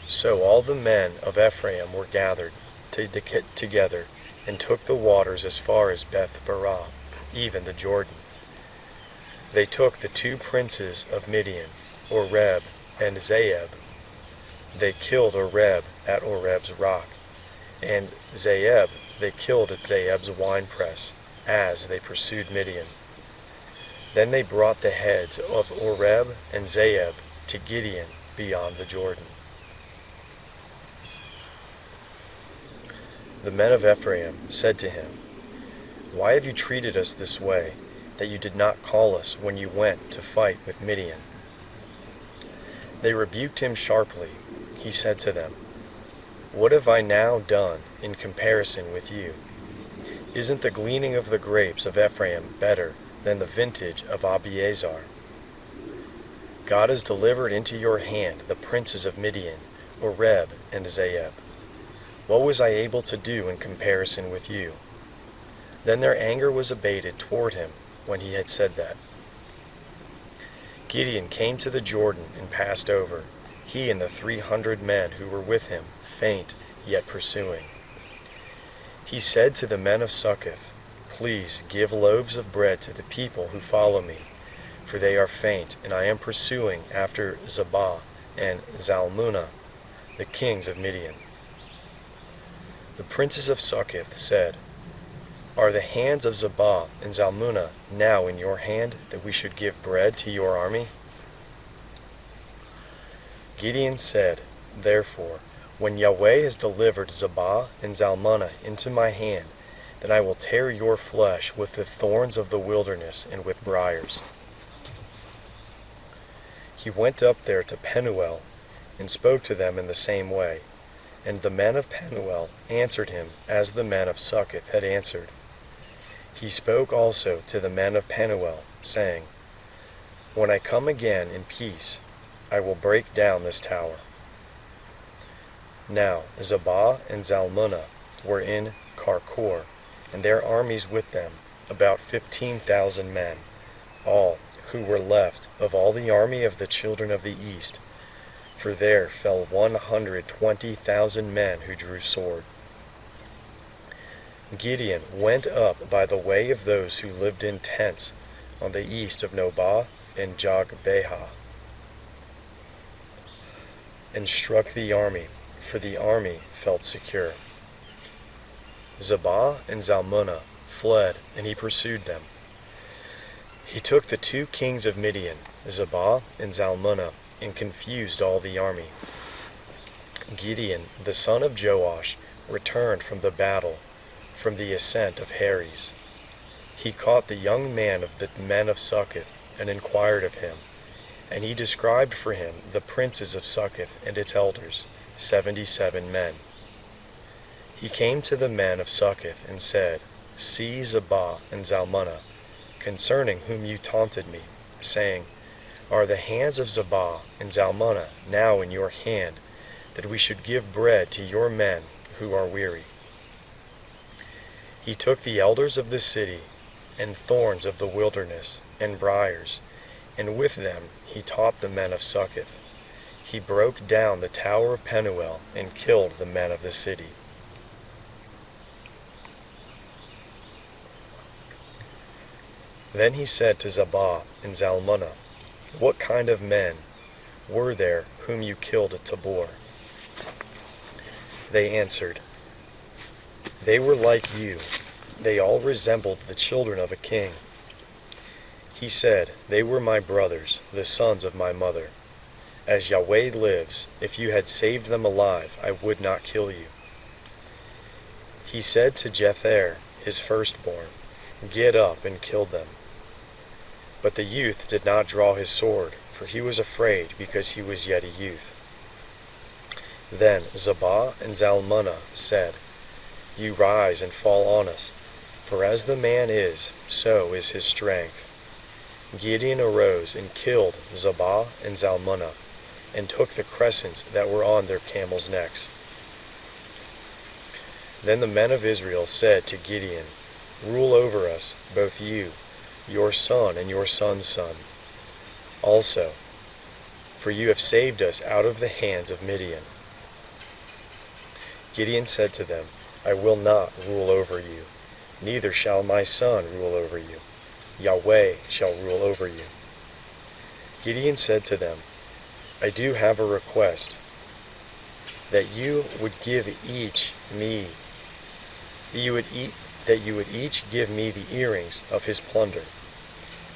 So all the men of Ephraim were gathered together, and took the waters as far as Beth Barah, even the Jordan. They took the 2 princes of Midian, Oreb and Zeeb. They killed Oreb at Oreb's rock, and Zeeb they killed at Zeeb's winepress, as they pursued Midian. Then they brought the heads of Oreb and Zeeb to Gideon beyond the Jordan. the men of Ephraim said to him, "Why have you treated us this way, that you did not call us when you went to fight with Midian?" They rebuked him sharply. He said to them, "What have I now done in comparison with you? Isn't the gleaning of the grapes of Ephraim better than the vintage of Abiezer? God has delivered into your hand the princes of Midian, Oreb and Zeeb. What was I able to do in comparison with you?" Then their anger was abated toward him when he had said that. Gideon came to the Jordan and passed over, he and the 300 men who were with him, faint yet pursuing. He said to the men of Succoth, "Please give loaves of bread to the people who follow me, for they are faint, and I am pursuing after Zebah and Zalmunna, the kings of Midian." The princes of Succoth said, "Are the hands of Zebah and Zalmunna now in your hand, that we should give bread to your army?" Gideon said, "Therefore, when Yahweh has delivered Zebah and Zalmunna into my hand, then I will tear your flesh with the thorns of the wilderness and with briars." He went up there to Penuel, and spoke to them in the same way. And the men of Penuel answered him as the men of Succoth had answered. He spoke also to the men of Penuel, saying, "When I come again in peace, I will break down this tower." Now Zebah and Zalmunna were in Karkor, and their armies with them, about 15,000 men, all who were left of all the army of the children of the east, for there fell 120,000 men who drew sword. Gideon went up by the way of those who lived in tents on the east of Nobah and Jogbehah, and struck the army, for the army felt secure. Zebah and Zalmunna fled, and he pursued them. He took the 2 kings of Midian, Zebah and Zalmunna, and confused all the army. Gideon, the son of Joash, returned from the battle, from the ascent of Heres. He caught the young man of the men of Succoth, and inquired of him. And he described for him the princes of Succoth and its elders, 77 men. He came to the men of Succoth and said, "See Zebah and Zalmunna, concerning whom you taunted me, saying, Are the hands of Zebah and Zalmunna now in your hand, that we should give bread to your men who are weary?" He took the elders of the city, and thorns of the wilderness, and briars, and with them he taught the men of Succoth. He broke down the tower of Penuel, and killed the men of the city. Then he said to Zebah and Zalmunna, "What kind of men were there whom you killed at Tabor?" They answered, "They were like you. They all resembled the children of a king." He said, "They were my brothers, the sons of my mother. As Yahweh lives, if you had saved them alive, I would not kill you." He said to Jether, his firstborn, "Get up and kill them." But the youth did not draw his sword, for he was afraid, because he was yet a youth. Then Zebah and Zalmunna said, "You rise and fall on us, for as the man is, so is his strength." Gideon arose and killed Zebah and Zalmunna, and took the crescents that were on their camels' necks. Then the men of Israel said to Gideon, "Rule over us, both you, your son and your son's son, also, for you have saved us out of the hands of Midian." Gideon said to them, "I will not rule over you, neither shall my son rule over you. Yahweh shall rule over you." Gideon said to them, "I do have a request, that you would each give me the earrings of his plunder."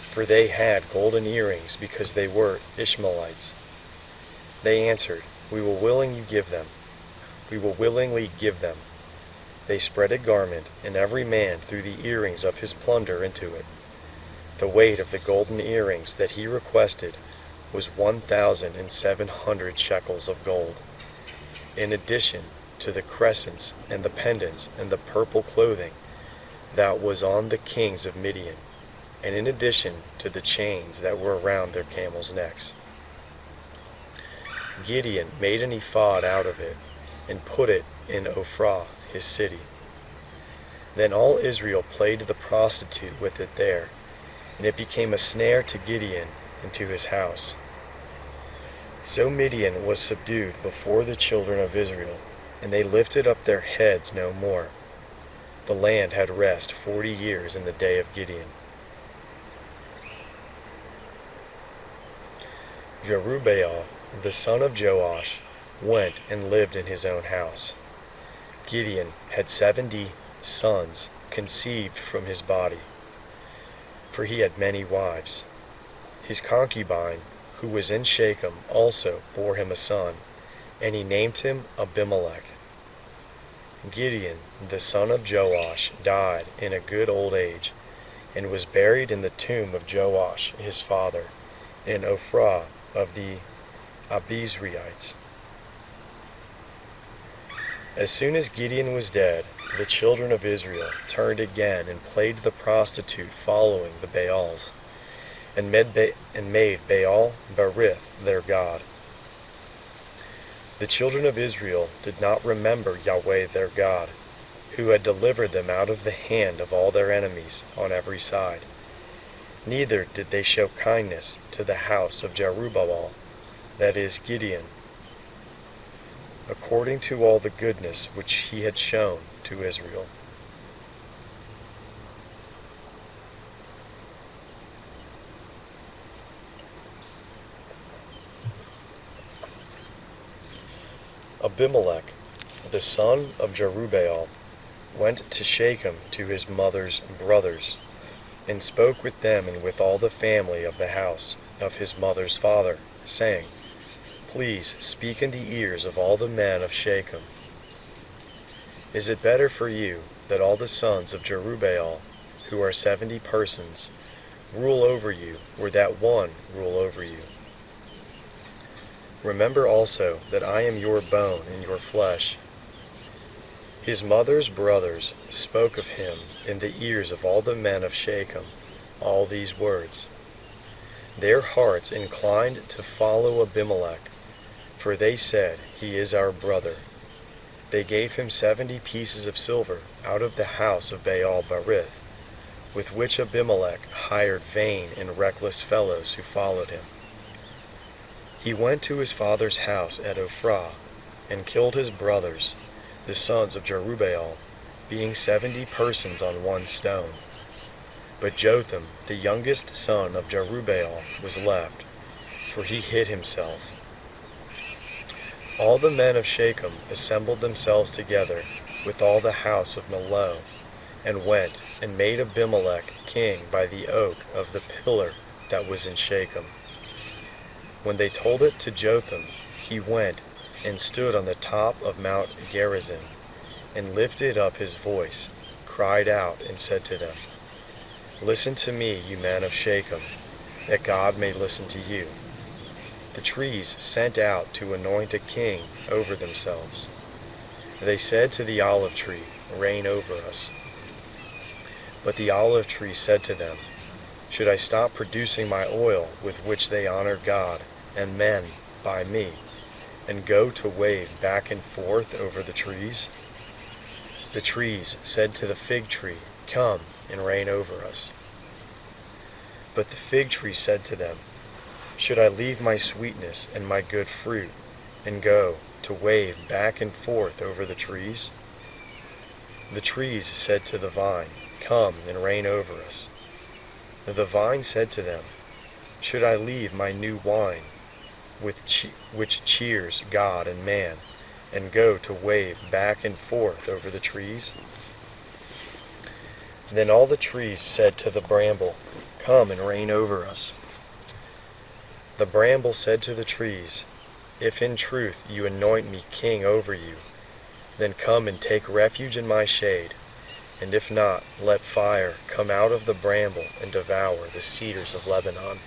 For they had golden earrings, because they were Ishmaelites. They answered, We will willingly give them." They spread a garment, and every man threw the earrings of his plunder into it. The weight of the golden earrings that he requested was 1,700 shekels of gold, in addition to the crescents and the pendants and the purple clothing that was on the kings of Midian, and in addition to the chains that were around their camels' necks. Gideon made an ephod out of it, and put it in Ophrah, his city. Then all Israel played the prostitute with it there, and it became a snare to Gideon and to his house. So Midian was subdued before the children of Israel, and they lifted up their heads no more. The land had rest 40 years in the day of Gideon. Jerubbaal, the son of Joash, went and lived in his own house. Gideon had 70 sons conceived from his body, for he had many wives. His concubine, who was in Shechem, also bore him a son, and he named him Abimelech. Gideon, the son of Joash, died in a good old age, and was buried in the tomb of Joash his father, in Ophrah of the Abizrites. As soon as Gideon was dead, the children of Israel turned again and played the prostitute following the Baals, and made Baal Berith their god. The children of Israel did not remember Yahweh their God, who had delivered them out of the hand of all their enemies on every side. Neither did they show kindness to the house of Jerubbaal, that is Gideon, according to all the goodness which he had shown to Israel. Abimelech, the son of Jerubbaal, went to Shechem to his mother's brothers, and spoke with them and with all the family of the house of his mother's father, saying, Please speak in the ears of all the men of Shechem. Is it better for you that all the sons of Jerubbaal, who are 70 persons, rule over you, or that one rule over you? Remember also that I am your bone and your flesh. His mother's brothers spoke of him in the ears of all the men of Shechem all these words. Their hearts inclined to follow Abimelech, for they said, He is our brother. They gave him 70 pieces of silver out of the house of Baal Berith, with which Abimelech hired vain and reckless fellows who followed him. He went to his father's house at Ophrah, and killed his brothers, the sons of Jerubbaal, being 70 persons on one stone. But Jotham, the youngest son of Jerubbaal, was left, for he hid himself. All the men of Shechem assembled themselves together with all the house of Millo, and went and made Abimelech king by the oak of the pillar that was in Shechem. When they told it to Jotham, he went and stood on the top of Mount Gerizim, and lifted up his voice, cried out, and said to them, Listen to me, you men of Shechem, that God may listen to you. The trees sent out to anoint a king over themselves. They said to the olive tree, Reign over us. But the olive tree said to them, Should I stop producing my oil with which they honor God and men by me, and go to wave back and forth over the trees? The trees said to the fig tree, Come and reign over us. But the fig tree said to them, Should I leave my sweetness and my good fruit, and go to wave back and forth over the trees? The trees said to the vine, Come and reign over us. The vine said to them, Should I leave my new wine, which cheers God and man, and go to wave back and forth over the trees? Then all the trees said to the bramble, Come and reign over us. The bramble said to the trees, If in truth you anoint me king over you, then come and take refuge in my shade, and if not, let fire come out of the bramble and devour the cedars of Lebanon.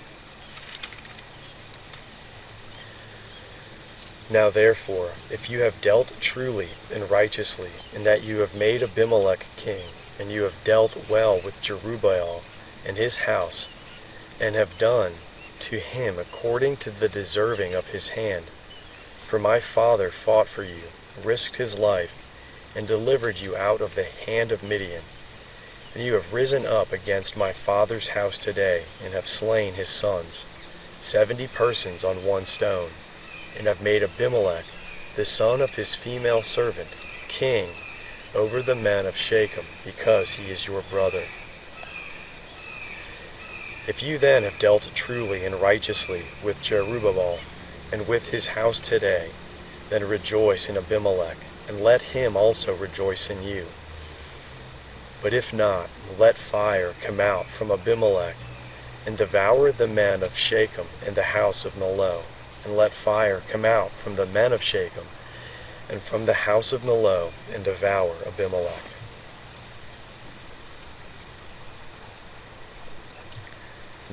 Now therefore, if you have dealt truly and righteously, in that you have made Abimelech king, and you have dealt well with Jerubbaal and his house, and have done to him according to the deserving of his hand, for my father fought for you, risked his life, and delivered you out of the hand of Midian, and you have risen up against my father's house today, and have slain his sons, 70 persons on one stone, and have made Abimelech, the son of his female servant, king over the men of Shechem, because he is your brother. If you then have dealt truly and righteously with Jerubbaal and with his house today, then rejoice in Abimelech, and let him also rejoice in you. But if not, let fire come out from Abimelech, and devour the men of Shechem and the house of Millo, and let fire come out from the men of Shechem and from the house of Millo, and devour Abimelech.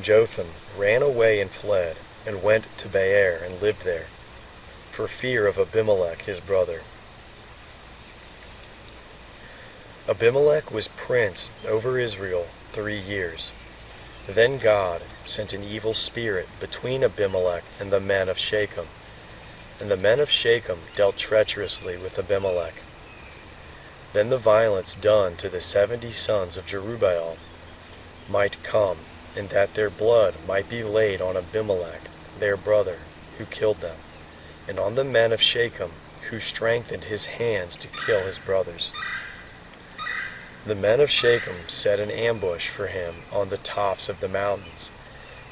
Jotham ran away and fled, and went to Beer and lived there, for fear of Abimelech his brother. Abimelech was prince over Israel 3 years. Then God sent an evil spirit between Abimelech and the men of Shechem, and the men of Shechem dealt treacherously with Abimelech. Then the violence done to the 70 sons of Jerubbaal might come, and that their blood might be laid on Abimelech their brother, who killed them, and on the men of Shechem, who strengthened his hands to kill his brothers. The men of Shechem set an ambush for him on the tops of the mountains,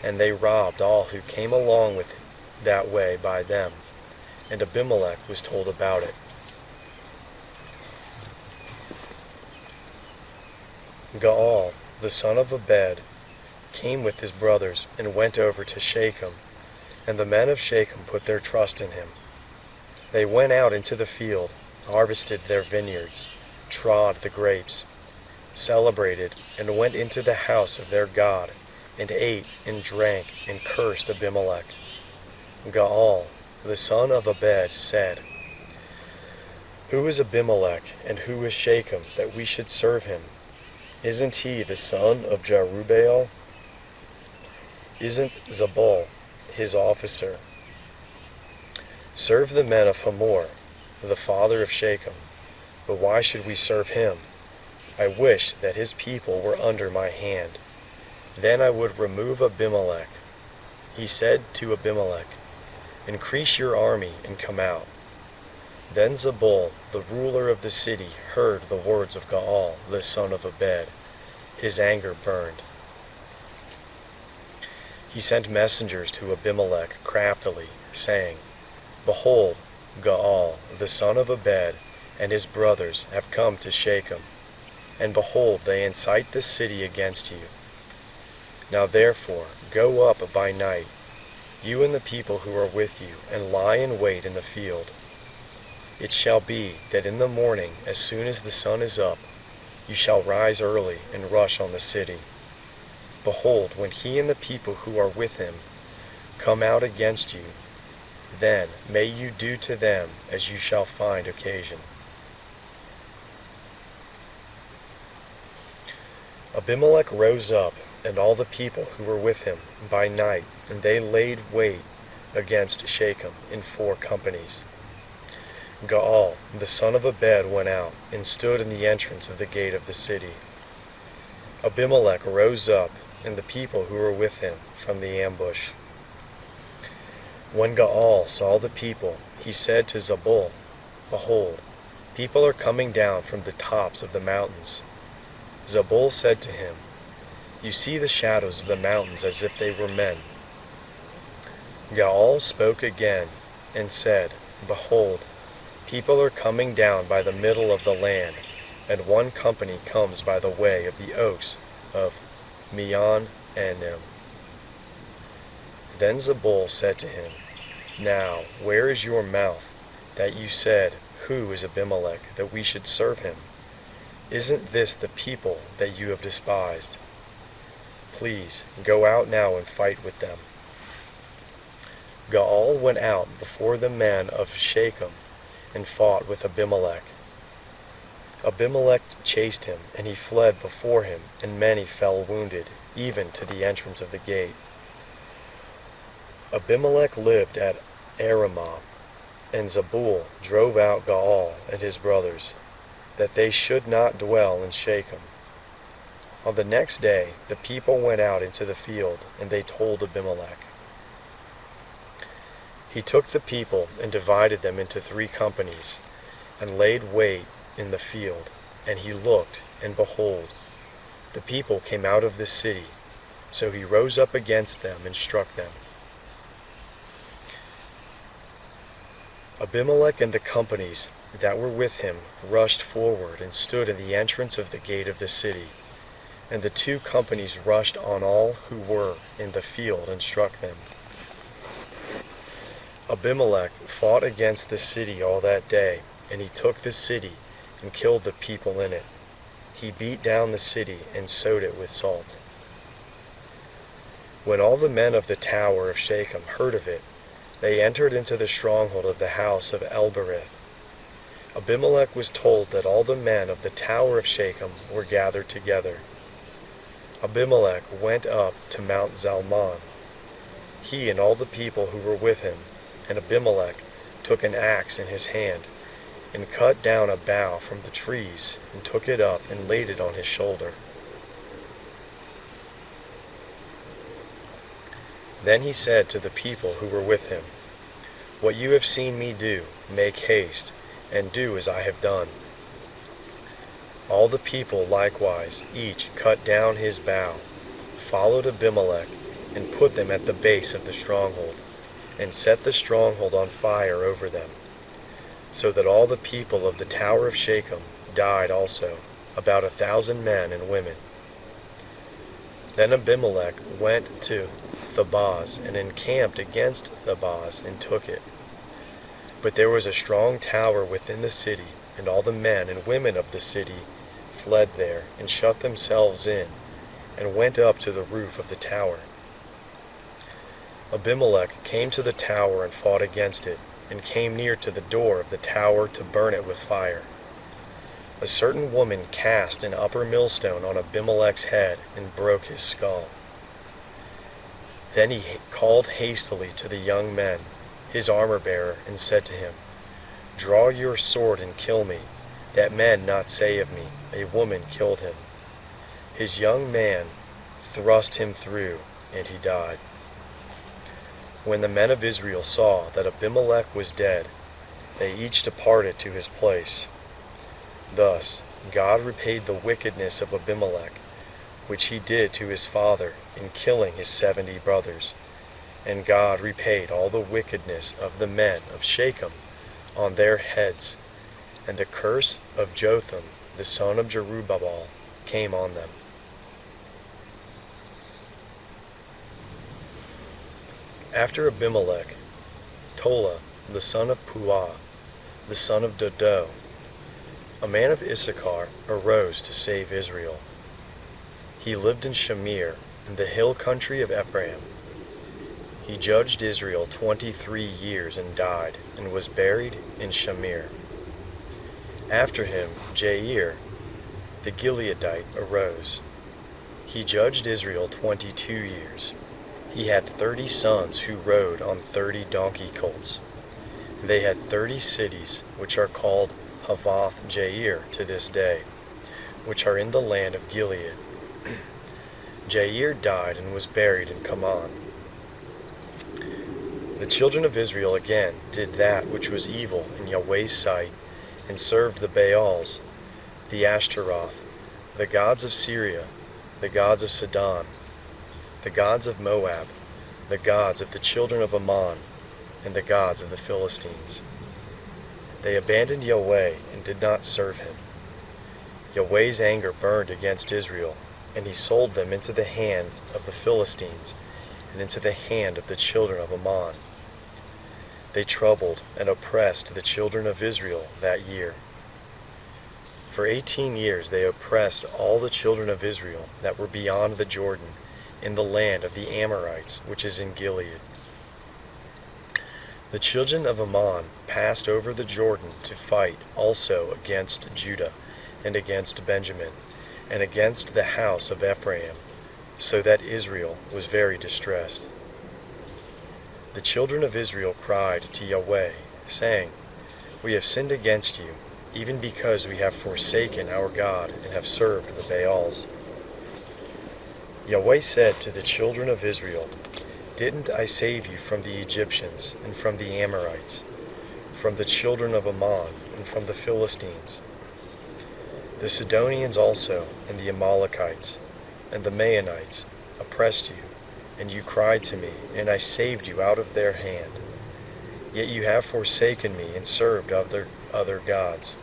and they robbed all who came along with that way by them, and Abimelech was told about it. Gaal, the son of Ebed, came with his brothers and went over to Shechem, and the men of Shechem put their trust in him. They went out into the field, harvested their vineyards, trod the grapes, celebrated, and went into the house of their God, and ate and drank and cursed Abimelech. Gaal, the son of Ebed, said, "Who is Abimelech, and who is Shechem, that we should serve him? Isn't he the son of Jerubbaal? Isn't Zebul his officer? Serve the men of Hamor, the father of Shechem. But why should we serve him? I wish that his people were under my hand. Then I would remove Abimelech." He said to Abimelech, "Increase your army and come out." Then Zebul, the ruler of the city, heard the words of Gaal, the son of Ebed. His anger burned. He sent messengers to Abimelech craftily, saying, "Behold, Gaal, the son of Ebed, and his brothers have come to Shechem, and behold, they incite the city against you. Now therefore, go up by night, you and the people who are with you, and lie in wait in the field. It shall be that in the morning, as soon as the sun is up, you shall rise early and rush on the city. Behold, when he and the people who are with him come out against you, then may you do to them as you shall find occasion." Abimelech rose up, and all the people who were with him, by night, and they laid wait against Shechem in 4 companies. Gaal, the son of Ebed, went out, and stood in the entrance of the gate of the city. Abimelech rose up, and the people who were with him, from the ambush. When Gaal saw the people, he said to Zebul, "Behold, people are coming down from the tops of the mountains." Zebul said to him, "You see the shadows of the mountains as if they were men." Gaal spoke again, and said, "Behold, people are coming down by the middle of the land, and one company comes by the way of the oaks of Meon-Anim." Then Zebul said to him, "Now, where is your mouth, that you said, Who is Abimelech, that we should serve him? Isn't this the people that you have despised? Please, go out now and fight with them. Gaal went out before the men of Shechem and fought with Abimelech. Abimelech chased him, and he fled before him, and many fell wounded, even to the entrance of the gate. Abimelech lived at Aramah, and Zebul drove out Gaal and his brothers, that they should not dwell in Shechem. On the next day the people went out into the field, and they told Abimelech. He took the people and divided them into 3 companies, and laid wait in the field, and he looked, and behold, the people came out of the city. So he rose up against them and struck them. Abimelech and the companies that were with him rushed forward and stood in the entrance of the gate of the city, and the 2 companies rushed on all who were in the field and struck them. Abimelech fought against the city all that day, and he took the city and killed the people in it. He beat down the city and sowed it with salt. When all the men of the tower of Shechem heard of it, they entered into the stronghold of the house of Elberith. Abimelech was told that all the men of the tower of Shechem were gathered together. Abimelech went up to Mount Zalmon, he and all the people who were with him, and Abimelech took an axe in his hand, and cut down a bough from the trees, and took it up and laid it on his shoulder. Then he said to the people who were with him, "What you have seen me do, make haste, and do as I have done." All the people likewise, each cut down his bough, followed Abimelech, and put them at the base of the stronghold, and set the stronghold on fire over them, so that all the people of the tower of Shechem died also, about 1,000 men and women. Then Abimelech went to Thebaz, and encamped against Thebaz, and took it. But there was a strong tower within the city, and all the men and women of the city fled there, and shut themselves in, and went up to the roof of the tower. Abimelech came to the tower and fought against it, and came near to the door of the tower to burn it with fire. A certain woman cast an upper millstone on Abimelech's head and broke his skull. Then he called hastily to the young men, his armor-bearer, and said to him, "Draw your sword and kill me, that men not say of me, a woman killed him." His young man thrust him through, and he died. When the men of Israel saw that Abimelech was dead, they each departed to his place. Thus God repaid the wickedness of Abimelech, which he did to his father in killing his 70 brothers, and God repaid all the wickedness of the men of Shechem on their heads, and the curse of Jotham the son of Jerubbaal came on them. After Abimelech, Tola the son of Puah, the son of Dodo, a man of Issachar, arose to save Israel. He lived in Shamir, in the hill country of Ephraim. He judged Israel 23 years and died, and was buried in Shamir. After him, Jair, the Gileadite, arose. He judged Israel 22 years. He had 30 sons who rode on 30 donkey colts. They had 30 cities, which are called Havoth Jair to this day, which are in the land of Gilead. Jair died and was buried in Kaman. The children of Israel again did that which was evil in Yahweh's sight, and served the Baals, the Ashtaroth, the gods of Syria, the gods of Sidon, the gods of Moab, the gods of the children of Ammon, and the gods of the Philistines. They abandoned Yahweh and did not serve him. Yahweh's anger burned against Israel, and he sold them into the hands of the Philistines and into the hand of the children of Ammon. they troubled and oppressed the children of Israel that year. For 18 years they oppressed all the children of Israel that were beyond the Jordan, in the land of the Amorites, which is in Gilead. The children of Ammon passed over the Jordan to fight also against Judah, and against Benjamin, and against the house of Ephraim, so that Israel was very distressed. The children of Israel cried to Yahweh, saying, We have sinned against you, even because we have forsaken our God and have served the Baals. Yahweh said to the children of Israel, Didn't I save you from the Egyptians and from the Amorites, from the children of Ammon and from the Philistines? The Sidonians also and the Amalekites and the Maonites oppressed you, and you cried to me, and I saved you out of their hand. Yet you have forsaken me and served other gods.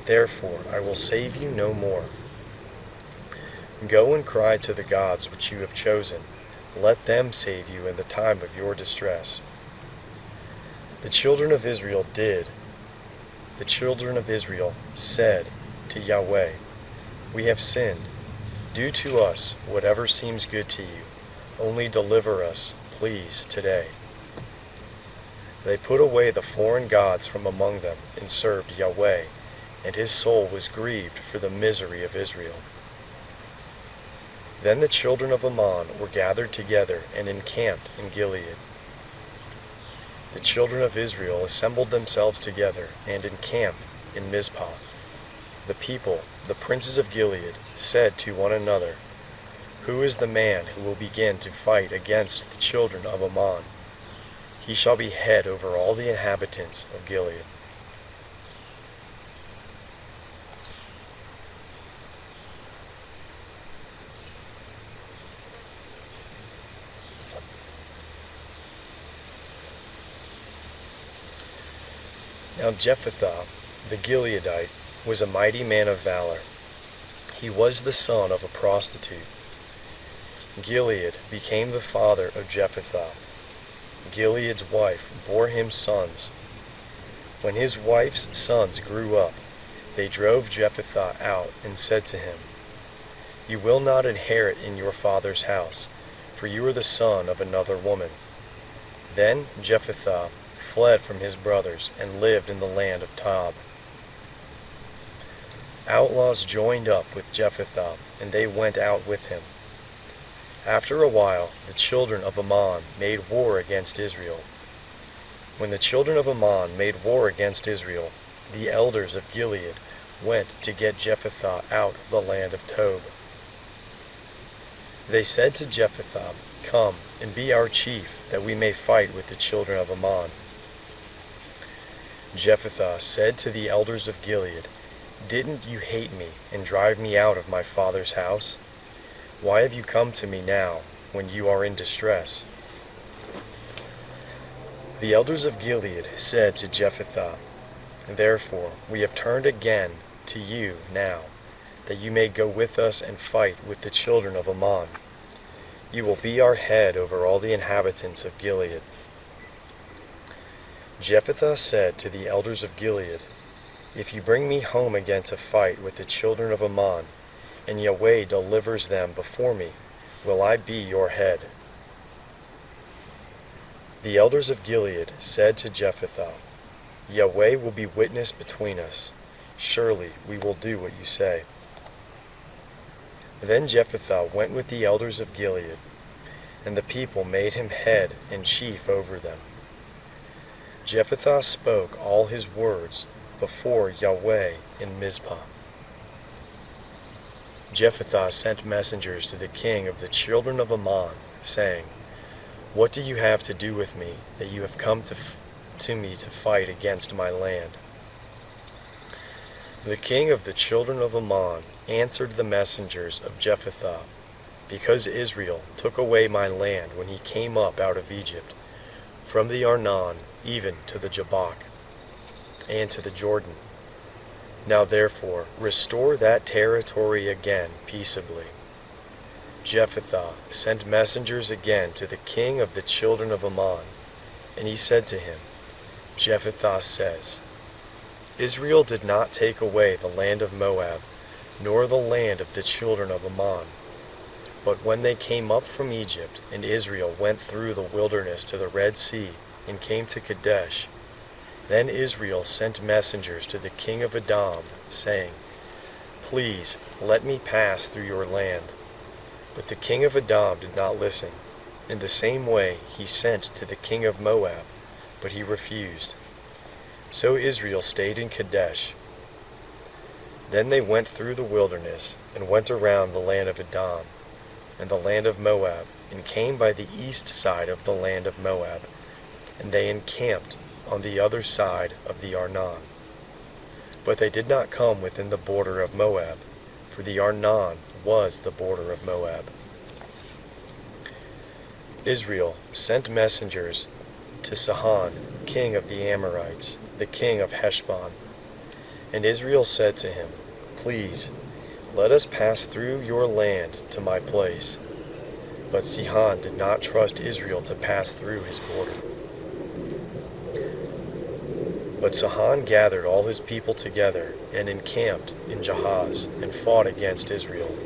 Therefore I will save you no more. Go and cry to the gods which you have chosen. Let them save you in the time of your distress. The children of Israel did. The children of Israel said to Yahweh, We have sinned. Do to us whatever seems good to you. Only deliver us, please, today. They put away the foreign gods from among them and served Yahweh, and his soul was grieved for the misery of Israel. Then the children of Ammon were gathered together and encamped in Gilead. The children of Israel assembled themselves together and encamped in Mizpah. The people, the princes of Gilead, said to one another, Who is the man who will begin to fight against the children of Ammon? He shall be head over all the inhabitants of Gilead. Now Jephthah the Gileadite was a mighty man of valor. He was the son of a prostitute. Gilead became the father of Jephthah. Gilead's wife bore him sons. When his wife's sons grew up, they drove Jephthah out and said to him, You will not inherit in your father's house, for you are the son of another woman. Then Jephthah fled from his brothers and lived in the land of Tob. Outlaws joined up with Jephthah, and they went out with him. After a while, the children of Ammon made war against Israel. When the children of Ammon made war against Israel, the elders of Gilead went to get Jephthah out of the land of Tob. They said to Jephthah, Come and be our chief, that we may fight with the children of Ammon. Jephthah said to the elders of Gilead, Didn't you hate me and drive me out of my father's house? Why have you come to me now, when you are in distress? The elders of Gilead said to Jephthah, Therefore we have turned again to you now, that you may go with us and fight with the children of Ammon. You will be our head over all the inhabitants of Gilead. Jephthah said to the elders of Gilead, If you bring me home again to fight with the children of Ammon, and Yahweh delivers them before me, will I be your head? The elders of Gilead said to Jephthah, Yahweh will be witness between us. Surely we will do what you say. Then Jephthah went with the elders of Gilead, and the people made him head and chief over them. Jephthah spoke all his words before Yahweh in Mizpah. Jephthah sent messengers to the king of the children of Ammon, saying, What do you have to do with me, that you have come to me to fight against my land? The king of the children of Ammon answered the messengers of Jephthah, Because Israel took away my land when he came up out of Egypt, from the Arnon even to the Jabbok, and to the Jordan. Now therefore restore that territory again peaceably. Jephthah sent messengers again to the king of the children of Ammon, and he said to him, Jephthah says, Israel did not take away the land of Moab, nor the land of the children of Ammon. But when they came up from Egypt, and Israel went through the wilderness to the Red Sea, and came to Kadesh, then Israel sent messengers to the king of Edom, saying, Please let me pass through your land. But the king of Edom did not listen. In the same way he sent to the king of Moab, but he refused. So Israel stayed in Kadesh. Then they went through the wilderness, and went around the land of Edom, and the land of Moab, and came by the east side of the land of Moab, and they encamped on the other side of the Arnon. But they did not come within the border of Moab, for the Arnon was the border of Moab. Israel sent messengers to Sihon, king of the Amorites, the king of Heshbon. And Israel said to him, Please, let us pass through your land to my place. But Sihon did not trust Israel to pass through his border. But Sihon gathered all his people together, and encamped in Jahaz, and fought against Israel.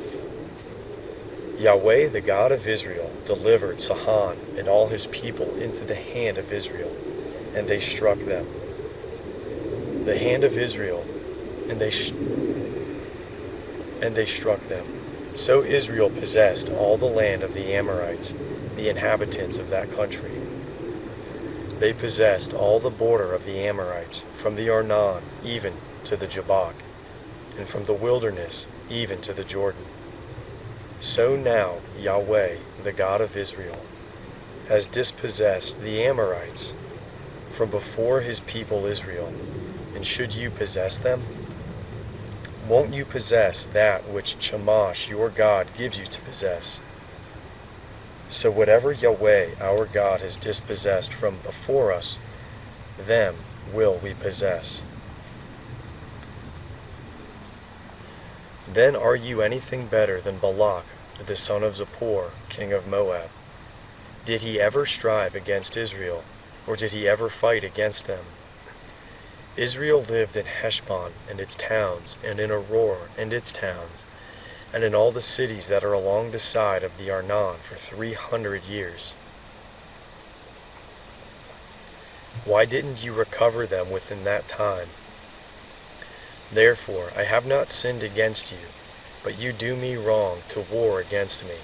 Yahweh, the God of Israel, delivered Sihon and all his people into the hand of Israel, and they struck them. The hand of Israel, and they struck them. So Israel possessed all the land of the Amorites, the inhabitants of that country. They possessed all the border of the Amorites, from the Arnon even to the Jabbok, and from the wilderness even to the Jordan. So now Yahweh, the God of Israel, has dispossessed the Amorites from before his people Israel, and should you possess them? Won't you possess that which Chemosh your God gives you to possess? So whatever Yahweh our God has dispossessed from before us, them will we possess. Then are you anything better than Balak, the son of Zippor, king of Moab? Did he ever strive against Israel, or did he ever fight against them? Israel lived in Heshbon and its towns, and in Aroer and its towns, and in all the cities that are along the side of the Arnon for 300 years. Why didn't you recover them within that time? Therefore I have not sinned against you, but you do me wrong to war against me.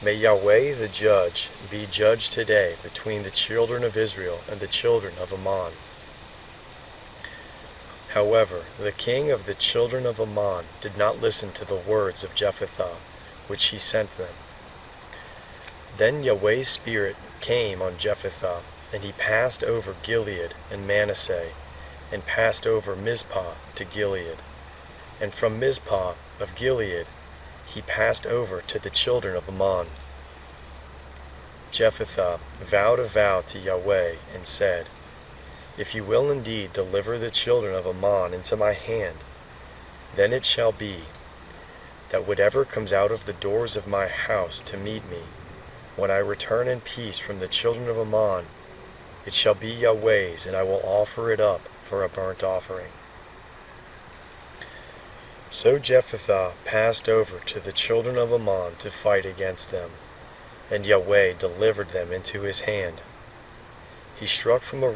May Yahweh the judge be judge today between the children of Israel and the children of Ammon. However, the king of the children of Ammon did not listen to the words of Jephthah, which he sent them. Then Yahweh's Spirit came on Jephthah, and he passed over Gilead and Manasseh, and passed over Mizpah to Gilead. And from Mizpah of Gilead he passed over to the children of Ammon. Jephthah vowed a vow to Yahweh, and said, If you will indeed deliver the children of Ammon into my hand, then it shall be, that whatever comes out of the doors of my house to meet me, when I return in peace from the children of Ammon, it shall be Yahweh's, and I will offer it up for a burnt offering. So Jephthah passed over to the children of Ammon to fight against them, and Yahweh delivered them into his hand. He struck them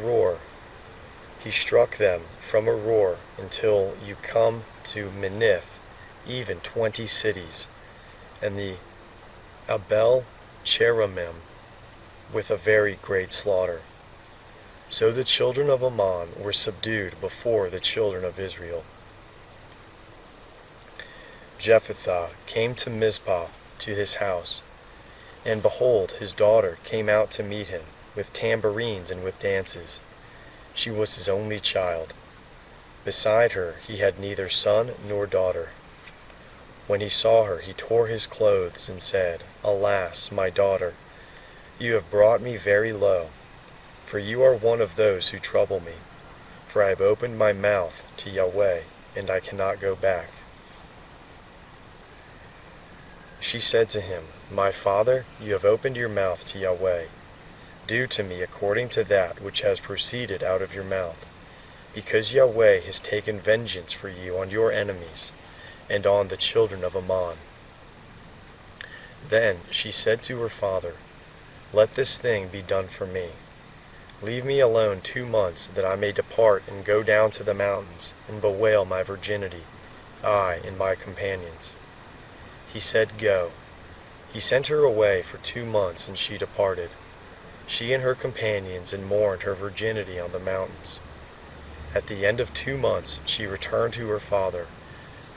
from Aroer until you come to Minnith, even 20 cities, and the Abel Cheramim, with a very great slaughter. So the children of Ammon were subdued before the children of Israel. Jephthah came to Mizpah to his house, and behold, his daughter came out to meet him, with tambourines and with dances. She was his only child. Beside her he had neither son nor daughter. When he saw her, he tore his clothes and said, Alas, my daughter, you have brought me very low, for you are one of those who trouble me. For I have opened my mouth to Yahweh, and I cannot go back. She said to him, My father, you have opened your mouth to Yahweh. Do to me according to that which has proceeded out of your mouth, because Yahweh has taken vengeance for you on your enemies, and on the children of Ammon." Then she said to her father, "Let this thing be done for me. Leave me alone 2 months, that I may depart and go down to the mountains, and bewail my virginity, I and my companions." He said, "Go." He sent her away for 2 months, and she departed, she and her companions, and mourned her virginity on the mountains. At the end of 2 months she returned to her father,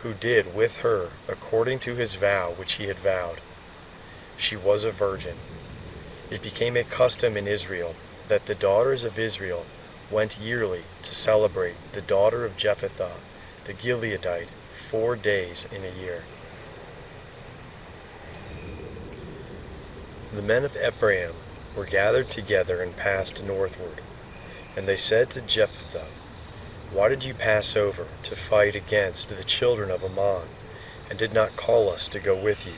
who did with her according to his vow which he had vowed. She was a virgin. It became a custom in Israel that the daughters of Israel went yearly to celebrate the daughter of Jephthah, the Gileadite, 4 days in a year. The men of Ephraim were gathered together and passed northward. And they said to Jephthah, "Why did you pass over to fight against the children of Ammon, and did not call us to go with you?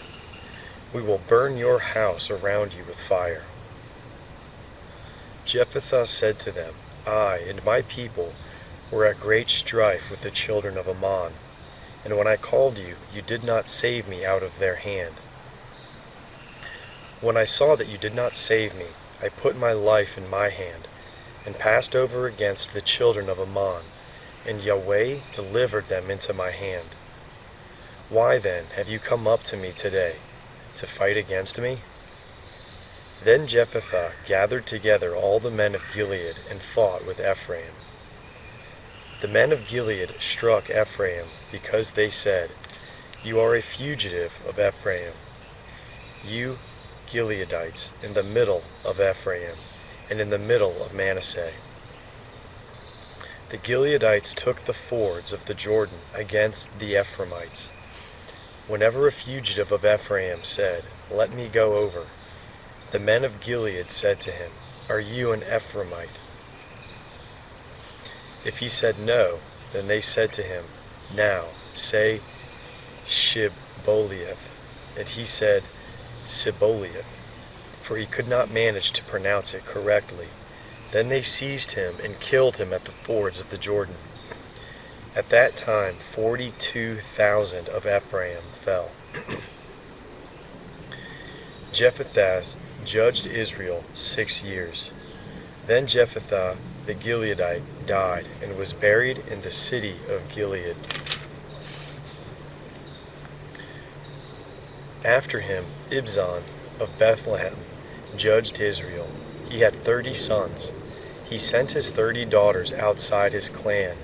We will burn your house around you with fire." Jephthah said to them, "I and my people were at great strife with the children of Ammon, and when I called you, you did not save me out of their hand. When I saw that you did not save me, I put my life in my hand, and passed over against the children of Ammon, and Yahweh delivered them into my hand. Why then have you come up to me today, to fight against me?" Then Jephthah gathered together all the men of Gilead, and fought with Ephraim. The men of Gilead struck Ephraim, because they said, "You are a fugitive of Ephraim, you Gileadites, in the middle of Ephraim, and in the middle of Manasseh." The Gileadites took the fords of the Jordan against the Ephraimites. Whenever a fugitive of Ephraim said, "Let me go over," the men of Gilead said to him, "Are you an Ephraimite?" If he said no, then they said to him, "Now say Shibboleth," and he said Sibboleth, for he could not manage to pronounce it correctly. Then they seized him and killed him at the fords of the Jordan. At that time 42,000 of Ephraim fell. Jephthah judged Israel 6 years. Then Jephthah the Gileadite died, and was buried in the city of Gilead. After him Ibzan of Bethlehem judged Israel. He had 30 sons. He sent his 30 daughters outside his clan,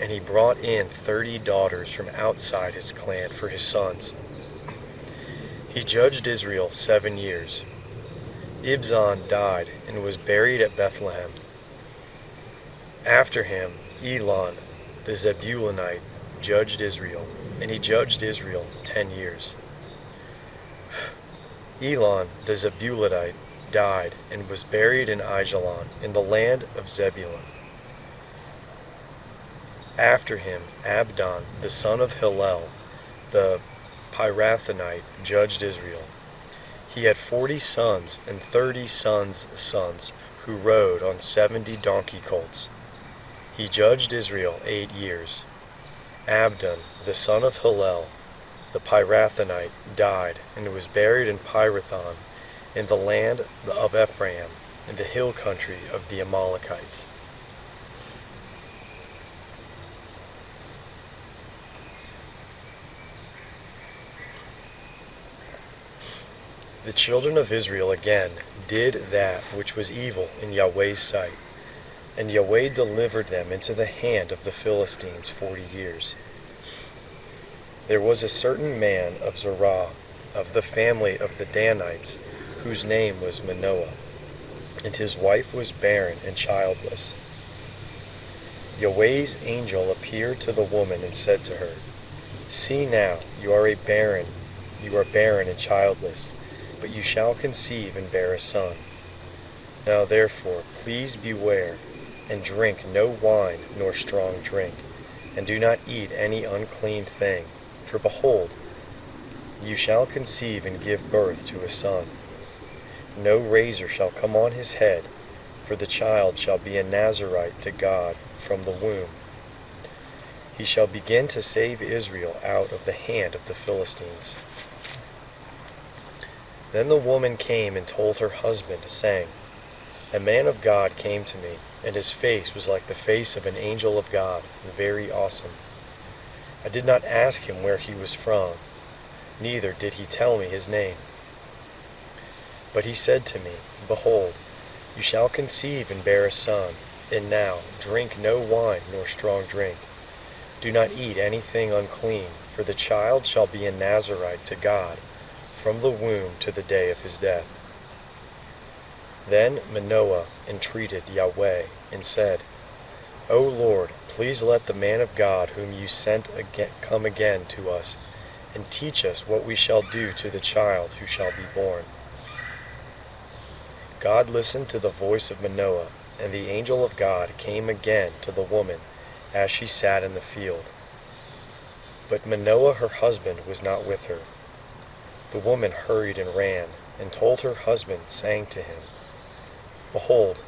and he brought in 30 daughters from outside his clan for his sons. He judged Israel 7 years. Ibzan died and was buried at Bethlehem. After him Elon the Zebulunite judged Israel, and he judged Israel 10 years. Elon the Zebulunite died and was buried in Aijalon in the land of Zebulun. After him Abdon the son of Hillel the Pirathonite judged Israel. He had 40 sons and 30 sons' sons who rode on 70 donkey colts. He judged Israel 8 years. Abdon the son of Hillel the Pirathonite died and was buried in Pirathon in the land of Ephraim, in the hill country of the Amalekites. The children of Israel again did that which was evil in Yahweh's sight, and Yahweh delivered them into the hand of the Philistines 40 years. There was a certain man of Zorah, of the family of the Danites, whose name was Manoah, and his wife was barren and childless. Yahweh's angel appeared to the woman and said to her, "See now, you are barren and childless, but you shall conceive and bear a son. Now therefore, please beware, and drink no wine nor strong drink, and do not eat any unclean thing, for behold, you shall conceive and give birth to a son. No razor shall come on his head, for the child shall be a Nazirite to God from the womb. He shall begin to save Israel out of the hand of the Philistines." Then the woman came and told her husband, saying, "A man of God came to me, and his face was like the face of an angel of God, very awesome. I did not ask him where he was from, neither did he tell me his name. But he said to me, 'Behold, you shall conceive and bear a son, and now drink no wine nor strong drink. Do not eat anything unclean, for the child shall be a Nazirite to God from the womb to the day of his death.' Then Manoah entreated Yahweh and said, 'O Lord, please let the man of God whom you sent come again to us, and teach us what we shall do to the child who shall be born.' God listened to the voice of Manoah, and the angel of God came again to the woman as she sat in the field. But Manoah her husband was not with her. The woman hurried and ran, and told her husband, saying to him, 'Behold,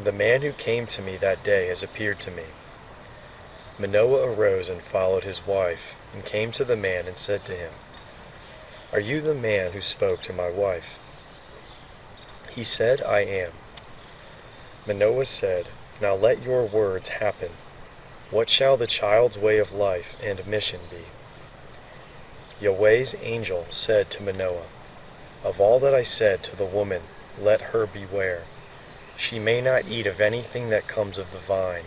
the man who came to me that day has appeared to me.' Manoah arose and followed his wife, and came to the man and said to him, 'Are you the man who spoke to my wife?' He said, 'I am.' Manoah said, 'Now let your words happen. What shall the child's way of life and mission be?' Yahweh's angel said to Manoah, 'Of all that I said to the woman, let her beware. She may not eat of anything that comes of the vine,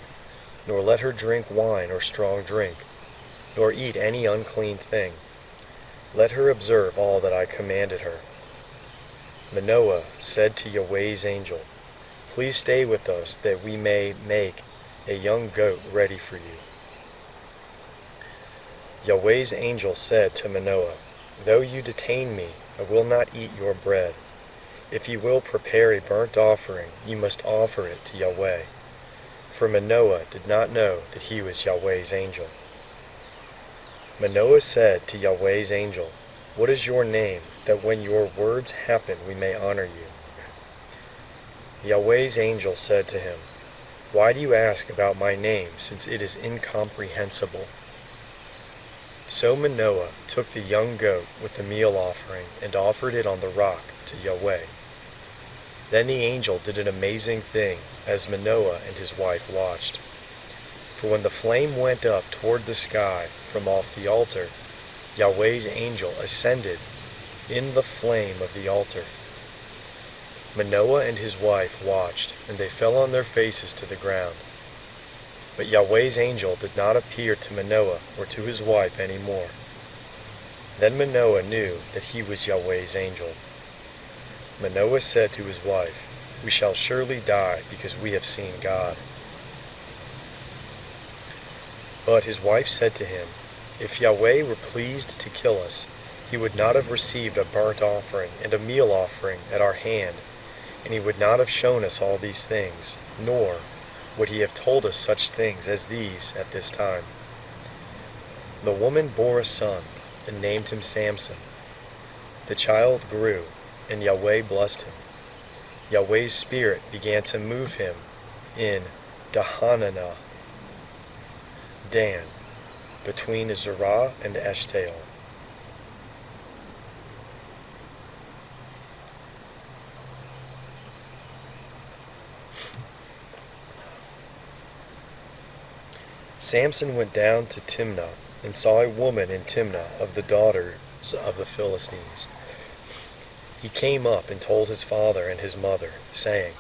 nor let her drink wine or strong drink, nor eat any unclean thing. Let her observe all that I commanded her.' Manoah said to Yahweh's angel, 'Please stay with us, that we may make a young goat ready for you.' Yahweh's angel said to Manoah, 'Though you detain me, I will not eat your bread. If you will prepare a burnt offering, you must offer it to Yahweh.' For Manoah did not know that he was Yahweh's angel. Manoah said to Yahweh's angel, 'What is your name, that when your words happen we may honor you?' Yahweh's angel said to him, 'Why do you ask about my name, since it is incomprehensible?' So Manoah took the young goat with the meal offering and offered it on the rock to Yahweh. Then the angel did an amazing thing as Manoah and his wife watched. For when the flame went up toward the sky from off the altar, Yahweh's angel ascended in the flame of the altar. Manoah and his wife watched, and they fell on their faces to the ground. But Yahweh's angel did not appear to Manoah or to his wife any more. Then Manoah knew that he was Yahweh's angel. Manoah said to his wife, 'We shall surely die because we have seen God.' But his wife said to him, 'If Yahweh were pleased to kill us, he would not have received a burnt offering and a meal offering at our hand, and he would not have shown us all these things, nor would he have told us such things as these at this time.' The woman bore a son, and named him Samson. The child grew, and Yahweh blessed him. Yahweh's spirit began to move him in Dahananah, Dan, between Zerah and Eshtaol. Samson went down to Timnah, and saw a woman in Timnah of the daughters of the Philistines. He came up and told his father and his mother, saying,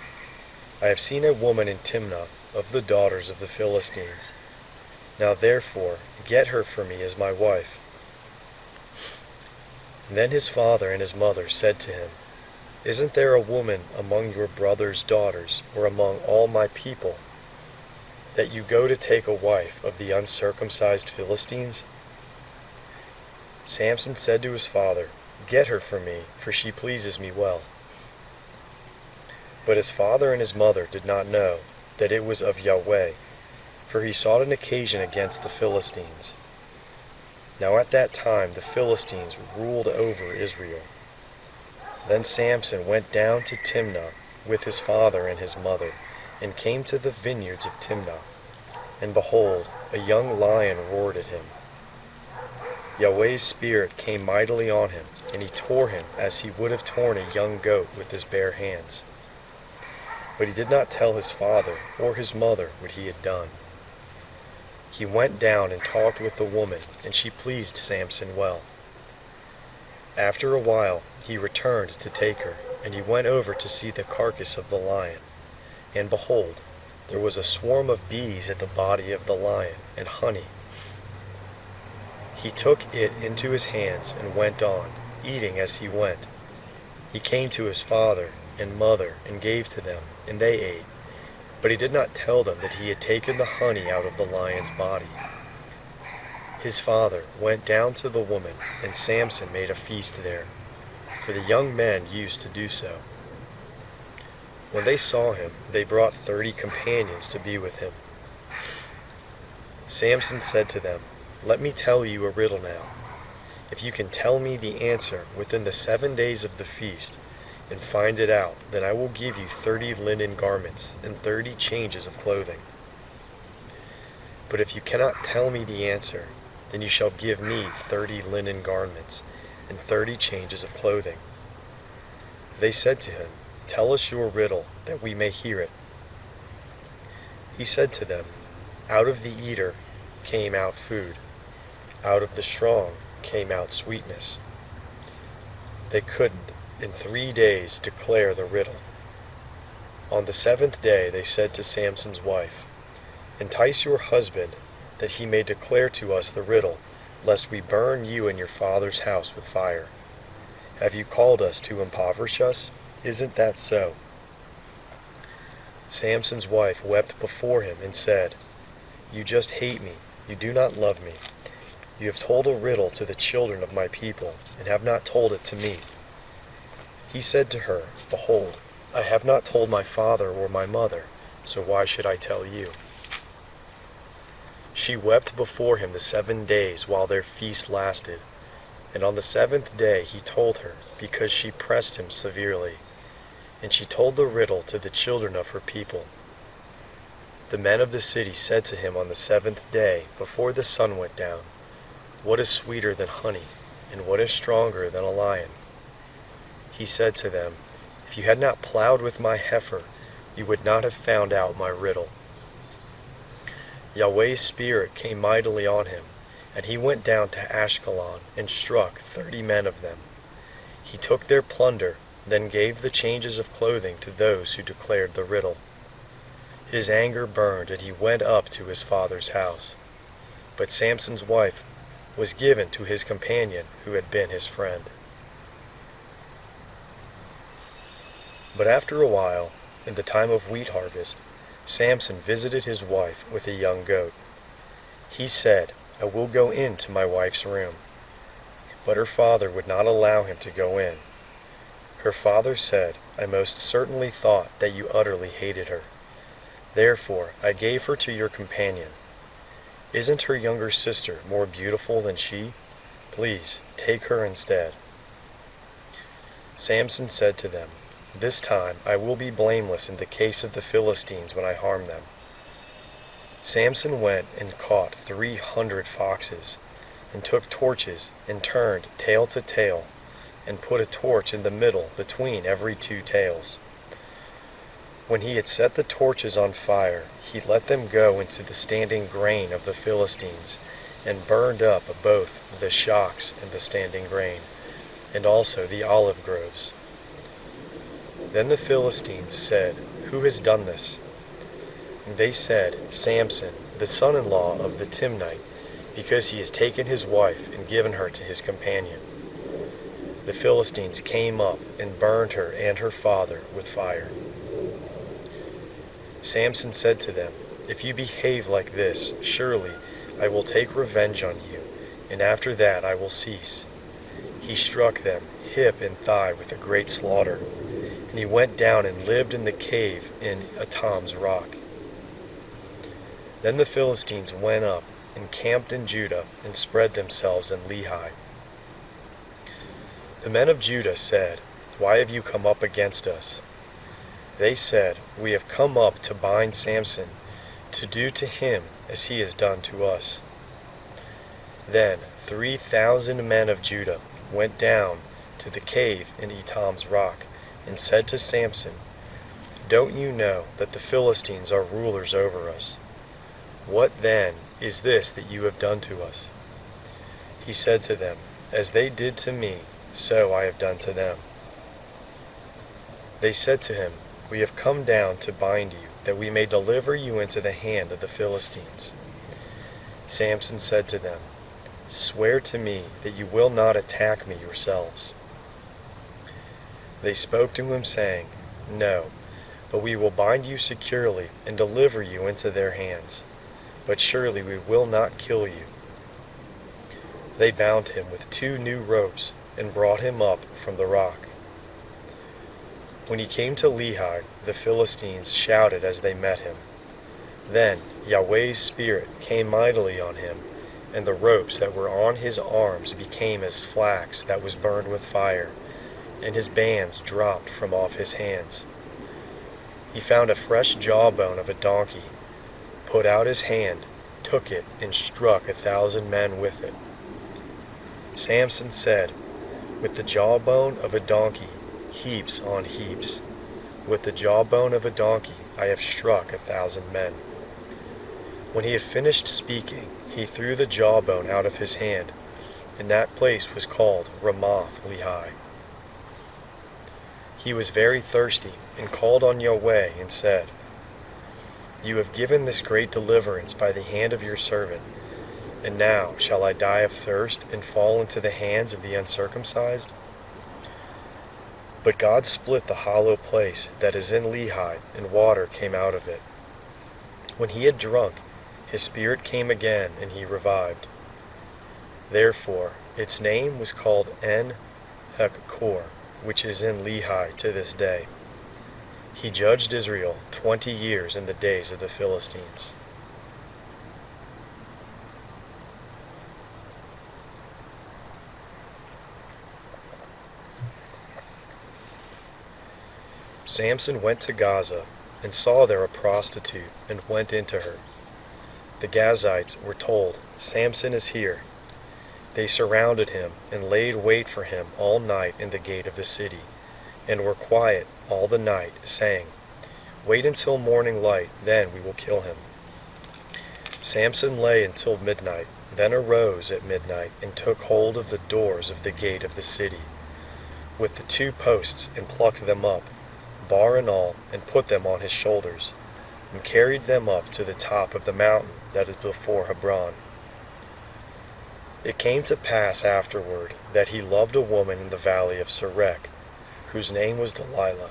'I have seen a woman in Timnah of the daughters of the Philistines. Now therefore get her for me as my wife.' And then his father and his mother said to him, 'Isn't there a woman among your brother's daughters, or among all my people, that you go to take a wife of the uncircumcised Philistines?' Samson said to his father, 'Get her for me, for she pleases me well.' But his father and his mother did not know that it was of Yahweh, for he sought an occasion against the Philistines. Now at that time the Philistines ruled over Israel. Then Samson went down to Timnah with his father and his mother, and came to the vineyards of Timnah. And behold, a young lion roared at him. Yahweh's Spirit came mightily on him, and he tore him as he would have torn a young goat with his bare hands. But he did not tell his father or his mother what he had done. He went down and talked with the woman, and she pleased Samson well. After a while he returned to take her, and he went over to see the carcass of the lion. And behold, there was a swarm of bees at the body of the lion, and honey. He took it into his hands and went on, eating as he went. He came to his father and mother and gave to them, and they ate. But he did not tell them that he had taken the honey out of the lion's body. His father went down to the woman, and Samson made a feast there, for the young men used to do so. When they saw him, they brought 30 companions to be with him. Samson said to them, "Let me tell you a riddle now. If you can tell me the answer within the 7 days of the feast, and find it out, then I will give you 30 linen garments and 30 changes of clothing. But if you cannot tell me the answer, then you shall give me 30 linen garments and 30 changes of clothing." They said to him, "Tell us your riddle, that we may hear it." He said to them, "Out of the eater came out food. Out of the strong came out sweetness." They couldn't, in 3 days, declare the riddle. On the 7th day they said to Samson's wife, "Entice your husband, that he may declare to us the riddle, lest we burn you and your father's house with fire. Have you called us to impoverish us? Isn't that so?" Samson's wife wept before him and said, "You just hate me. You do not love me. You have told a riddle to the children of my people, and have not told it to me." He said to her, "Behold, I have not told my father or my mother, so why should I tell you?" She wept before him the 7 days while their feast lasted, and on the 7th day he told her, because she pressed him severely. And she told the riddle to the children of her people. The men of the city said to him on the 7th day, before the sun went down, "What is sweeter than honey, and what is stronger than a lion?" He said to them, "If you had not plowed with my heifer, you would not have found out my riddle." Yahweh's Spirit came mightily on him, and he went down to Ashkelon and struck 30 men of them. He took their plunder, then gave the changes of clothing to those who declared the riddle. His anger burned, and he went up to his father's house. But Samson's wife was given to his companion who had been his friend. But after a while, in the time of wheat harvest, Samson visited his wife with a young goat. He said, "I will go into my wife's room." But her father would not allow him to go in. Her father said, "I most certainly thought that you utterly hated her. Therefore I gave her to your companion. Isn't her younger sister more beautiful than she? Please, take her instead." Samson said to them, "This time I will be blameless in the case of the Philistines when I harm them." Samson went and caught 300 foxes, and took torches, and turned tail to tail, and put a torch in the middle between every 2 tails. When he had set the torches on fire, he let them go into the standing grain of the Philistines, and burned up both the shocks and the standing grain, and also the olive groves. Then the Philistines said, "Who has done this?" And they said, "Samson, the son-in-law of the Timnite, because he has taken his wife and given her to his companion." The Philistines came up and burned her and her father with fire. Samson said to them, "If you behave like this, surely I will take revenge on you, and after that I will cease." He struck them hip and thigh with a great slaughter, and he went down and lived in the cave in Etam's rock. Then the Philistines went up and camped in Judah and spread themselves in Lehi. The men of Judah said, "Why have you come up against us?" They said, "We have come up to bind Samson, to do to him as he has done to us." Then 3,000 men of Judah went down to the cave in Etam's rock, and said to Samson, "Don't you know that the Philistines are rulers over us? What then is this that you have done to us?" He said to them, "As they did to me, so I have done to them." They said to him, "We have come down to bind you, that we may deliver you into the hand of the Philistines." Samson said to them, "Swear to me that you will not attack me yourselves." They spoke to him, saying, "No, but we will bind you securely and deliver you into their hands. But surely we will not kill you." They bound him with 2 new ropes and brought him up from the rock. When he came to Lehi, the Philistines shouted as they met him. Then Yahweh's Spirit came mightily on him, and the ropes that were on his arms became as flax that was burned with fire, and his bands dropped from off his hands. He found a fresh jawbone of a donkey, put out his hand, took it, and struck 1,000 men with it. Samson said, "With the jawbone of a donkey, heaps on heaps. With the jawbone of a donkey, I have struck 1,000 men." When he had finished speaking, he threw the jawbone out of his hand, and that place was called Ramoth Lehi. He was very thirsty, and called on Yahweh, and said, "You have given this great deliverance by the hand of your servant, and now shall I die of thirst and fall into the hands of the uncircumcised?" But God split the hollow place that is in Lehi, and water came out of it. When he had drunk, his spirit came again, and he revived. Therefore its name was called En-Hekkor, which is in Lehi to this day. He judged Israel 20 years in the days of the Philistines. Samson went to Gaza, and saw there a prostitute, and went into her. The Gazites were told, "Samson is here." They surrounded him, and laid wait for him all night in the gate of the city, and were quiet all the night, saying, "Wait until morning light, then we will kill him." Samson lay until midnight, then arose at midnight, and took hold of the doors of the gate of the city, with the 2 posts, and plucked them up, bar and all, and put them on his shoulders, and carried them up to the top of the mountain that is before Hebron. It came to pass afterward that he loved a woman in the valley of Sorek, whose name was Delilah.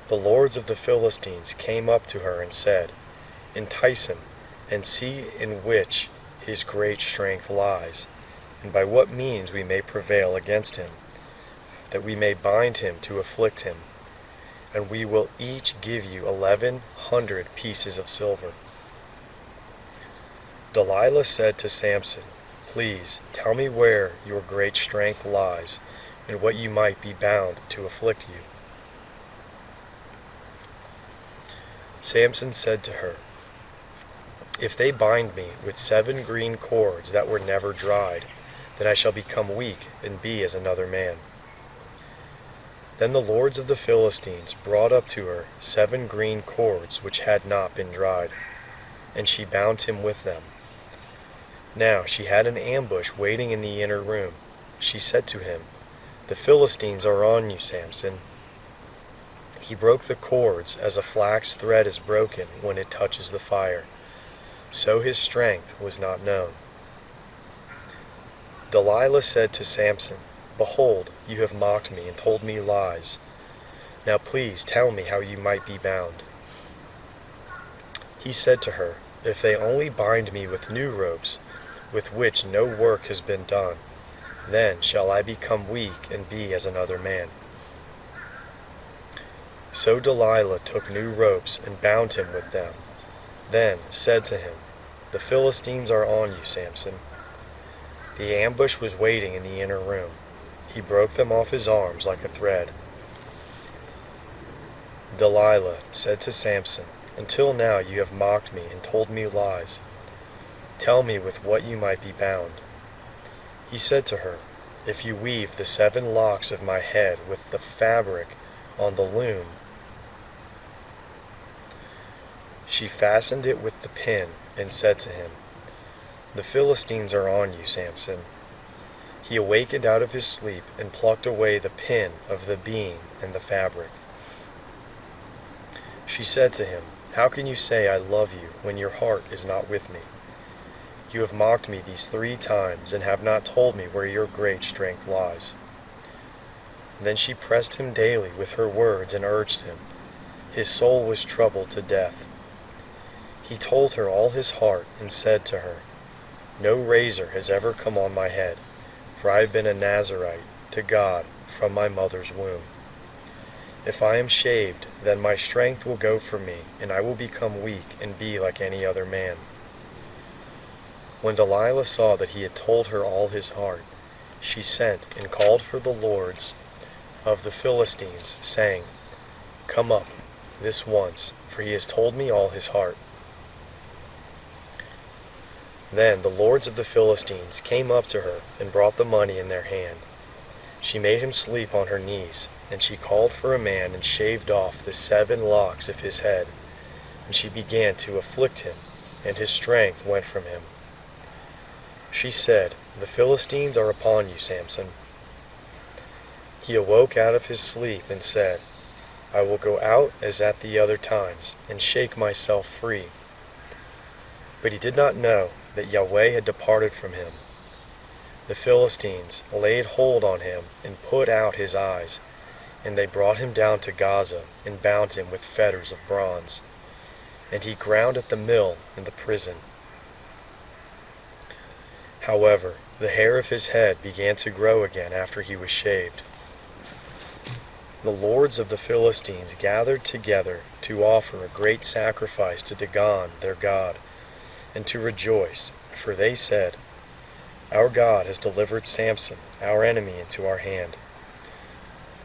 The lords of the Philistines came up to her and said, "Entice him, and see in which his great strength lies, and by what means we may prevail against him, that we may bind him to afflict him, and we will each give you 1,100 pieces of silver." Delilah said to Samson, "Please tell me where your great strength lies, and what you might be bound to afflict you." Samson said to her, "If they bind me with 7 green cords that were never dried, then I shall become weak and be as another man." Then the lords of the Philistines brought up to her 7 green cords which had not been dried, and she bound him with them. Now she had an ambush waiting in the inner room. She said to him, "The Philistines are on you, Samson." He broke the cords as a flax thread is broken when it touches the fire. So his strength was not known. Delilah said to Samson, "Behold, you have mocked me and told me lies. Now please tell me how you might be bound." He said to her, "If they only bind me with new ropes, with which no work has been done, then shall I become weak and be as another man." So Delilah took new ropes and bound him with them, then said to him, "The Philistines are on you, Samson." The ambush was waiting in the inner room. He broke them off his arms like a thread. Delilah said to Samson, "Until now you have mocked me and told me lies. Tell me with what you might be bound." He said to her, "If you weave the 7 locks of my head with the fabric on the loom." She fastened it with the pin and said to him, "The Philistines are on you, Samson." He awakened out of his sleep and plucked away the pin of the beam and the fabric. She said to him, "How can you say I love you when your heart is not with me? You have mocked me these 3 times and have not told me where your great strength lies." Then she pressed him daily with her words and urged him. His soul was troubled to death. He told her all his heart and said to her, "No razor has ever come on my head, for I have been a Nazirite to God from my mother's womb. If I am shaved, then my strength will go from me, and I will become weak and be like any other man." When Delilah saw that he had told her all his heart, she sent and called for the lords of the Philistines, saying, "Come up this once, for he has told me all his heart." Then the lords of the Philistines came up to her and brought the money in their hand. She made him sleep on her knees, and she called for a man and shaved off the 7 locks of his head, and she began to afflict him, and his strength went from him. She said, "The Philistines are upon you, Samson." He awoke out of his sleep and said, "I will go out as at the other times, and shake myself free." But he did not know that Yahweh had departed from him. The Philistines laid hold on him and put out his eyes, and they brought him down to Gaza and bound him with fetters of bronze. And he ground at the mill in the prison. However, the hair of his head began to grow again after he was shaved. The lords of the Philistines gathered together to offer a great sacrifice to Dagon their god, and to rejoice, for they said, "Our God has delivered Samson, our enemy, into our hand."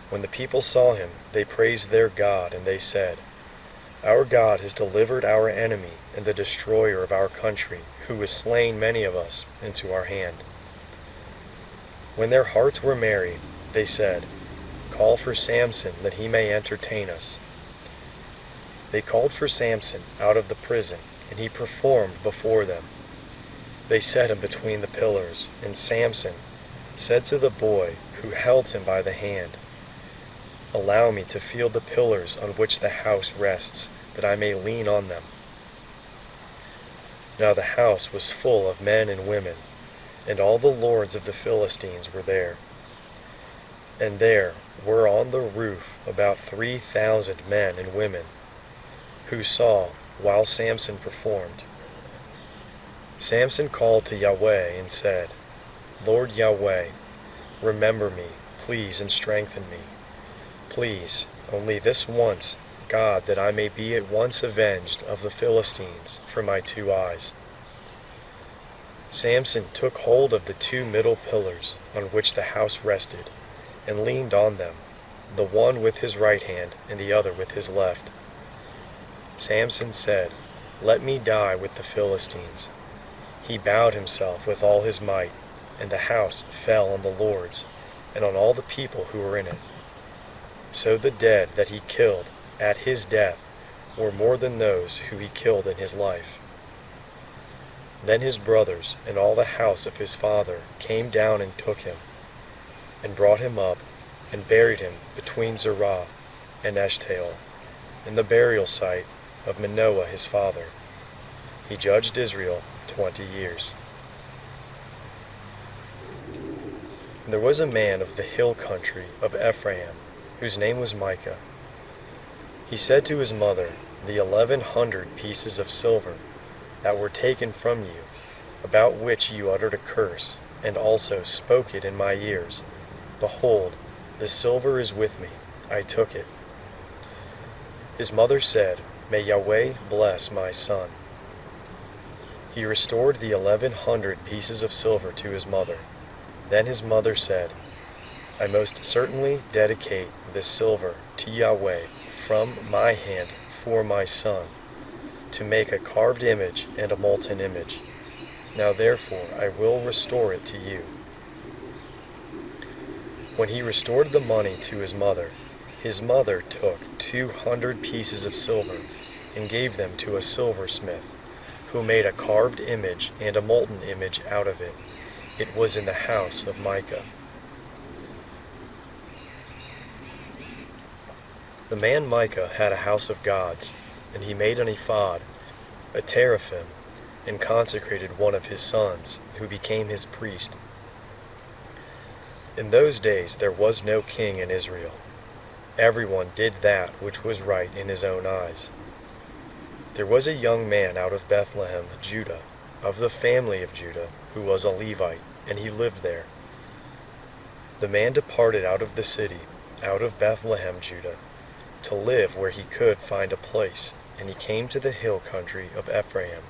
When the people saw him, they praised their God, and they said, "Our God has delivered our enemy and the destroyer of our country, who has slain many of us, into our hand." When their hearts were merry, they said, "Call for Samson, that he may entertain us." They called for Samson out of the prison, and he performed before them. They set him between the pillars, and Samson said to the boy who held him by the hand, "Allow me to feel the pillars on which the house rests, that I may lean on them." Now the house was full of men and women, and all the lords of the Philistines were there. And there were on the roof about 3,000 men and women, who saw while Samson performed. Samson called to Yahweh and said, "Lord Yahweh, remember me, please, and strengthen me. Please, only this once, God, that I may be at once avenged of the Philistines for my 2 eyes." Samson took hold of the 2 middle pillars on which the house rested, and leaned on them, the one with his right hand and the other with his left. Samson said, "Let me die with the Philistines." He bowed himself with all his might, and the house fell on the lords, and on all the people who were in it. So the dead that he killed at his death were more than those who he killed in his life. Then his brothers and all the house of his father came down and took him, and brought him up, and buried him between Zerah and Eshtaol, in the burial site of Manoah his father. He judged Israel 20 years. There was a man of the hill country of Ephraim, whose name was Micah. He said to his mother, "The 1,100 pieces of silver that were taken from you, about which you uttered a curse, and also spoke it in my ears, behold, the silver is with me, I took it." His mother said, "May Yahweh bless my son." He restored the 1,100 pieces of silver to his mother. Then his mother said, "I most certainly dedicate this silver to Yahweh from my hand for my son, to make a carved image and a molten image. Now therefore I will restore it to you." When he restored the money to his mother took 200 pieces of silver and gave them to a silversmith, who made a carved image and a molten image out of it. It was in the house of Micah. The man Micah had a house of gods, and he made an ephod, a teraphim, and consecrated one of his sons, who became his priest. In those days there was no king in Israel. Everyone did that which was right in his own eyes. There was a young man out of Bethlehem, Judah, of the family of Judah, who was a Levite, and he lived there. The man departed out of the city, out of Bethlehem, Judah, to live where he could find a place, and he came to the hill country of Ephraim,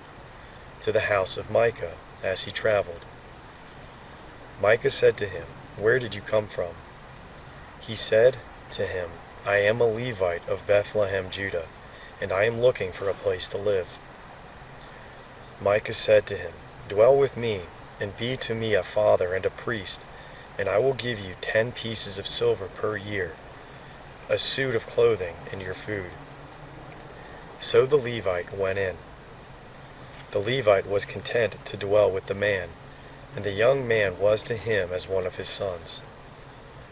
to the house of Micah, as he traveled. Micah said to him, "Where did you come from?" He said to him, "I am a Levite of Bethlehem, Judah, and I am looking for a place to live." Micah said to him, "Dwell with me, and be to me a father and a priest, and I will give you 10 pieces of silver per year, a suit of clothing, and your food." So the Levite went in. The Levite was content to dwell with the man, and the young man was to him as one of his sons.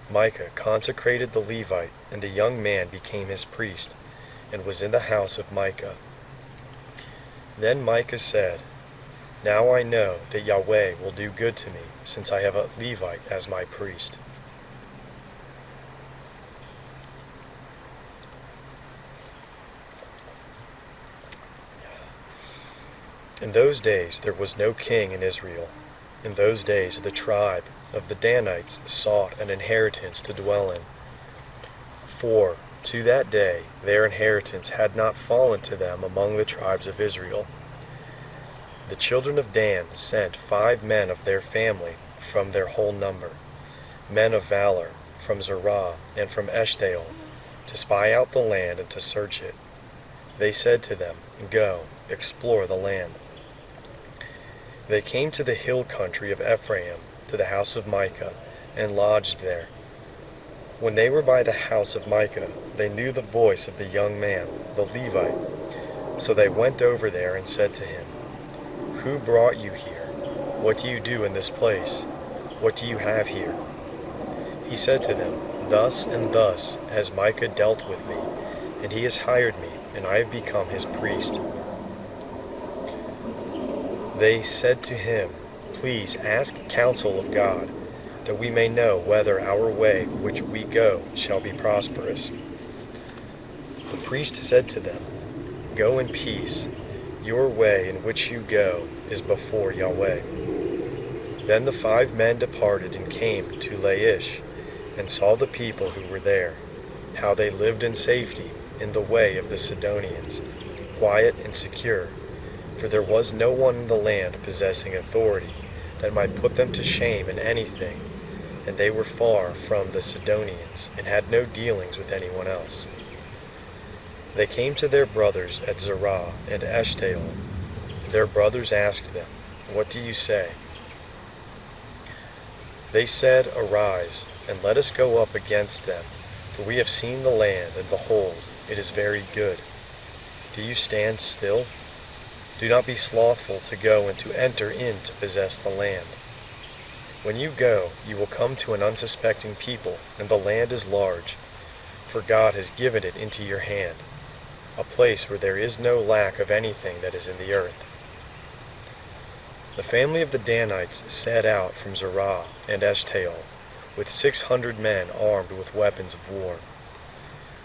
Micah consecrated the Levite, and the young man became his priest, and was in the house of Micah. Then Micah said, "Now I know that Yahweh will do good to me, since I have a Levite as my priest." In those days there was no king in Israel. In those days the tribe of the Danites sought an inheritance to dwell in. For to that day their inheritance had not fallen to them among the tribes of Israel. The children of Dan sent 5 men of their family from their whole number, men of valor, from Zerah and from Eshtaol, to spy out the land and to search it. They said to them, "Go, explore the land." They came to the hill country of Ephraim, to the house of Micah, and lodged there. When they were by the house of Micah, they knew the voice of the young man, the Levite. So they went over there and said to him, "Who brought you here? What do you do in this place? What do you have here?" He said to them, "Thus and thus has Micah dealt with me, and he has hired me, and I have become his priest." They said to him, "Please ask counsel of God, that we may know whether our way which we go shall be prosperous." The priest said to them, "Go in peace. Your way in which you go is before Yahweh." Then the 5 men departed and came to Laish, and saw the people who were there, how they lived in safety in the way of the Sidonians, quiet and secure, for there was no one in the land possessing authority that might put them to shame in anything, and they were far from the Sidonians, and had no dealings with anyone else. They came to their brothers at Zerah and Eshtaol. Their brothers asked them, "What do you say?" They said, "Arise, and let us go up against them, for we have seen the land, and behold, it is very good. Do you stand still? Do not be slothful to go and to enter in to possess the land. When you go, you will come to an unsuspecting people, and the land is large, for God has given it into your hand, a place where there is no lack of anything that is in the earth." The family of the Danites set out from Zerah and Eshtaol, with 600 men armed with weapons of war.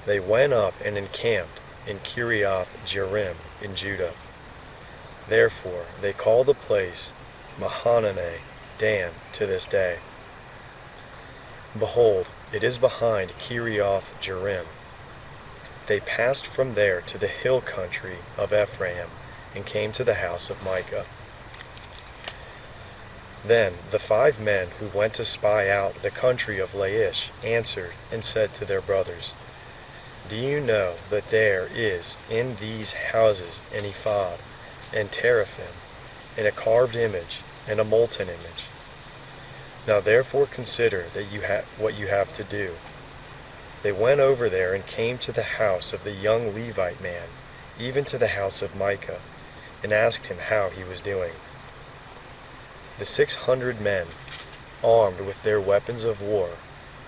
They went up and encamped in Kiriath Jearim in Judah. Therefore they call the place Mahaneh Dan to this day. Behold, it is behind Kiriath Jearim. They passed from there to the hill country of Ephraim, and came to the house of Micah. Then the 5 men who went to spy out the country of Laish answered and said to their brothers, Do you know that there is in these houses an ephod, and teraphim, and a carved image, and a molten image? Now therefore consider that what you have to do. They went over there and came to the house of the young Levite man, even to the house of Micah, and asked him how he was doing. The 600 men, armed with their weapons of war,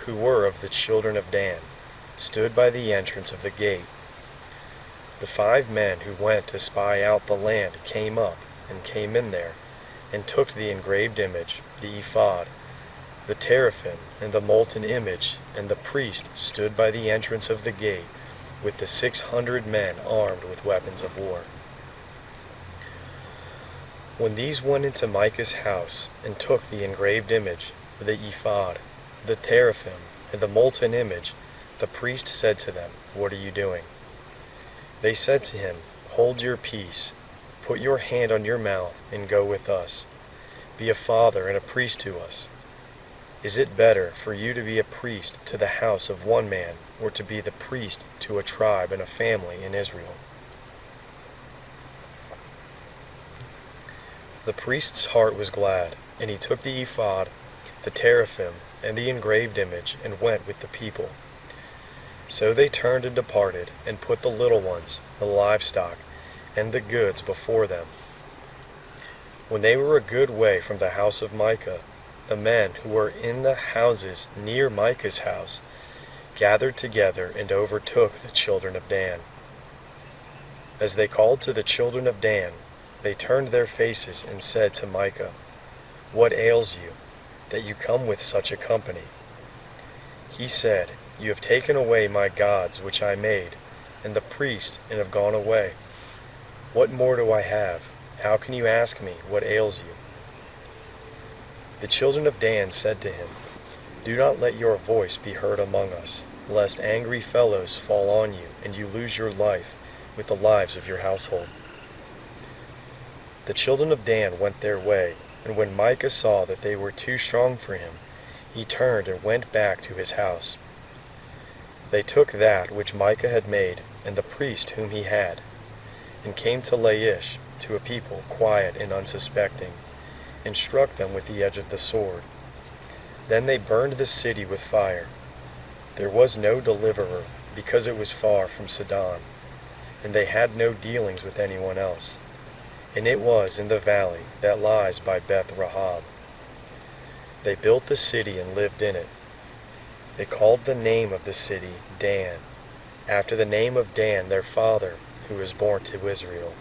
who were of the children of Dan, stood by the entrance of the gate. The 5 men who went to spy out the land came up, and came in there, and took the engraved image, the ephod, the teraphim, and the molten image, and the priest stood by the entrance of the gate, with the 600 men armed with weapons of war. When these went into Micah's house, and took the engraved image, the ephod, the teraphim, and the molten image, the priest said to them, "What are you doing?" They said to him, "Hold your peace, put your hand on your mouth, and go with us. Be a father and a priest to us. Is it better for you to be a priest to the house of one man, or to be the priest to a tribe and a family in Israel?" The priest's heart was glad, and he took the ephod, the teraphim, and the engraved image, and went with the people. So they turned and departed, and put the little ones, the livestock, and the goods before them. When they were a good way from the house of Micah, the men who were in the houses near Micah's house gathered together and overtook the children of Dan. As they called to the children of Dan, they turned their faces and said to Micah, "What ails you, that you come with such a company?" He said, "You have taken away my gods which I made, and the priest, and have gone away. What more do I have? How can you ask me what ails you?" The children of Dan said to him, "Do not let your voice be heard among us, lest angry fellows fall on you, and you lose your life with the lives of your household." The children of Dan went their way, and when Micah saw that they were too strong for him, he turned and went back to his house. They took that which Micah had made, and the priest whom he had, and came to Laish, to a people quiet and unsuspecting, and struck them with the edge of the sword. Then they burned the city with fire. There was no deliverer, because it was far from Sidon, and they had no dealings with anyone else. And it was in the valley that lies by Beth Rahab. They built the city and lived in it. They called the name of the city Dan, after the name of Dan their father, who was born to Israel.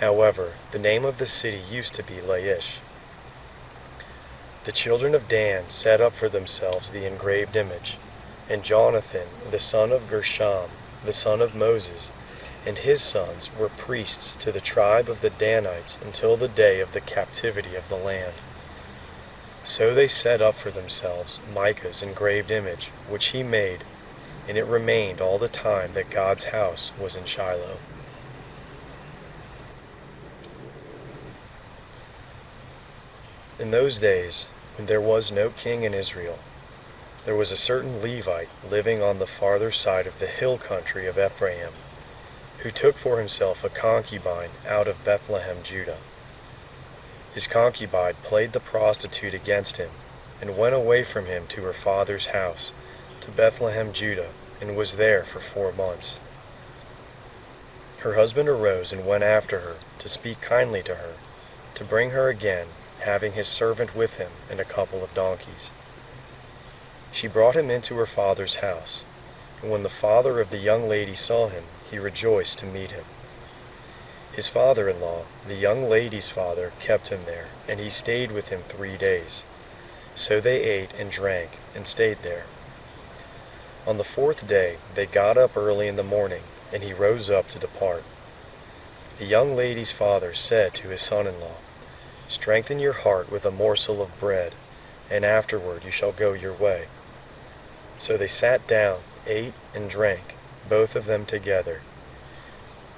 However, the name of the city used to be Laish. The children of Dan set up for themselves the engraved image, and Jonathan, the son of Gershom, the son of Moses, and his sons were priests to the tribe of the Danites until the day of the captivity of the land. So they set up for themselves Micah's engraved image, which he made, and it remained all the time that God's house was in Shiloh. In those days, when there was no king in Israel, there was a certain Levite living on the farther side of the hill country of Ephraim, who took for himself a concubine out of Bethlehem, Judah. His concubine played the prostitute against him, and went away from him to her father's house, to Bethlehem, Judah, and was there for 4 months. Her husband arose and went after her, to speak kindly to her, to bring her again, having his servant with him and a couple of donkeys. She brought him into her father's house, and when the father of the young lady saw him, he rejoiced to meet him. His father-in-law, the young lady's father, kept him there, and he stayed with him 3 days. So they ate and drank, and stayed there. On the 4th day they got up early in the morning, and he rose up to depart. The young lady's father said to his son-in-law, "Strengthen your heart with a morsel of bread, and afterward you shall go your way." So they sat down, ate and drank, both of them together.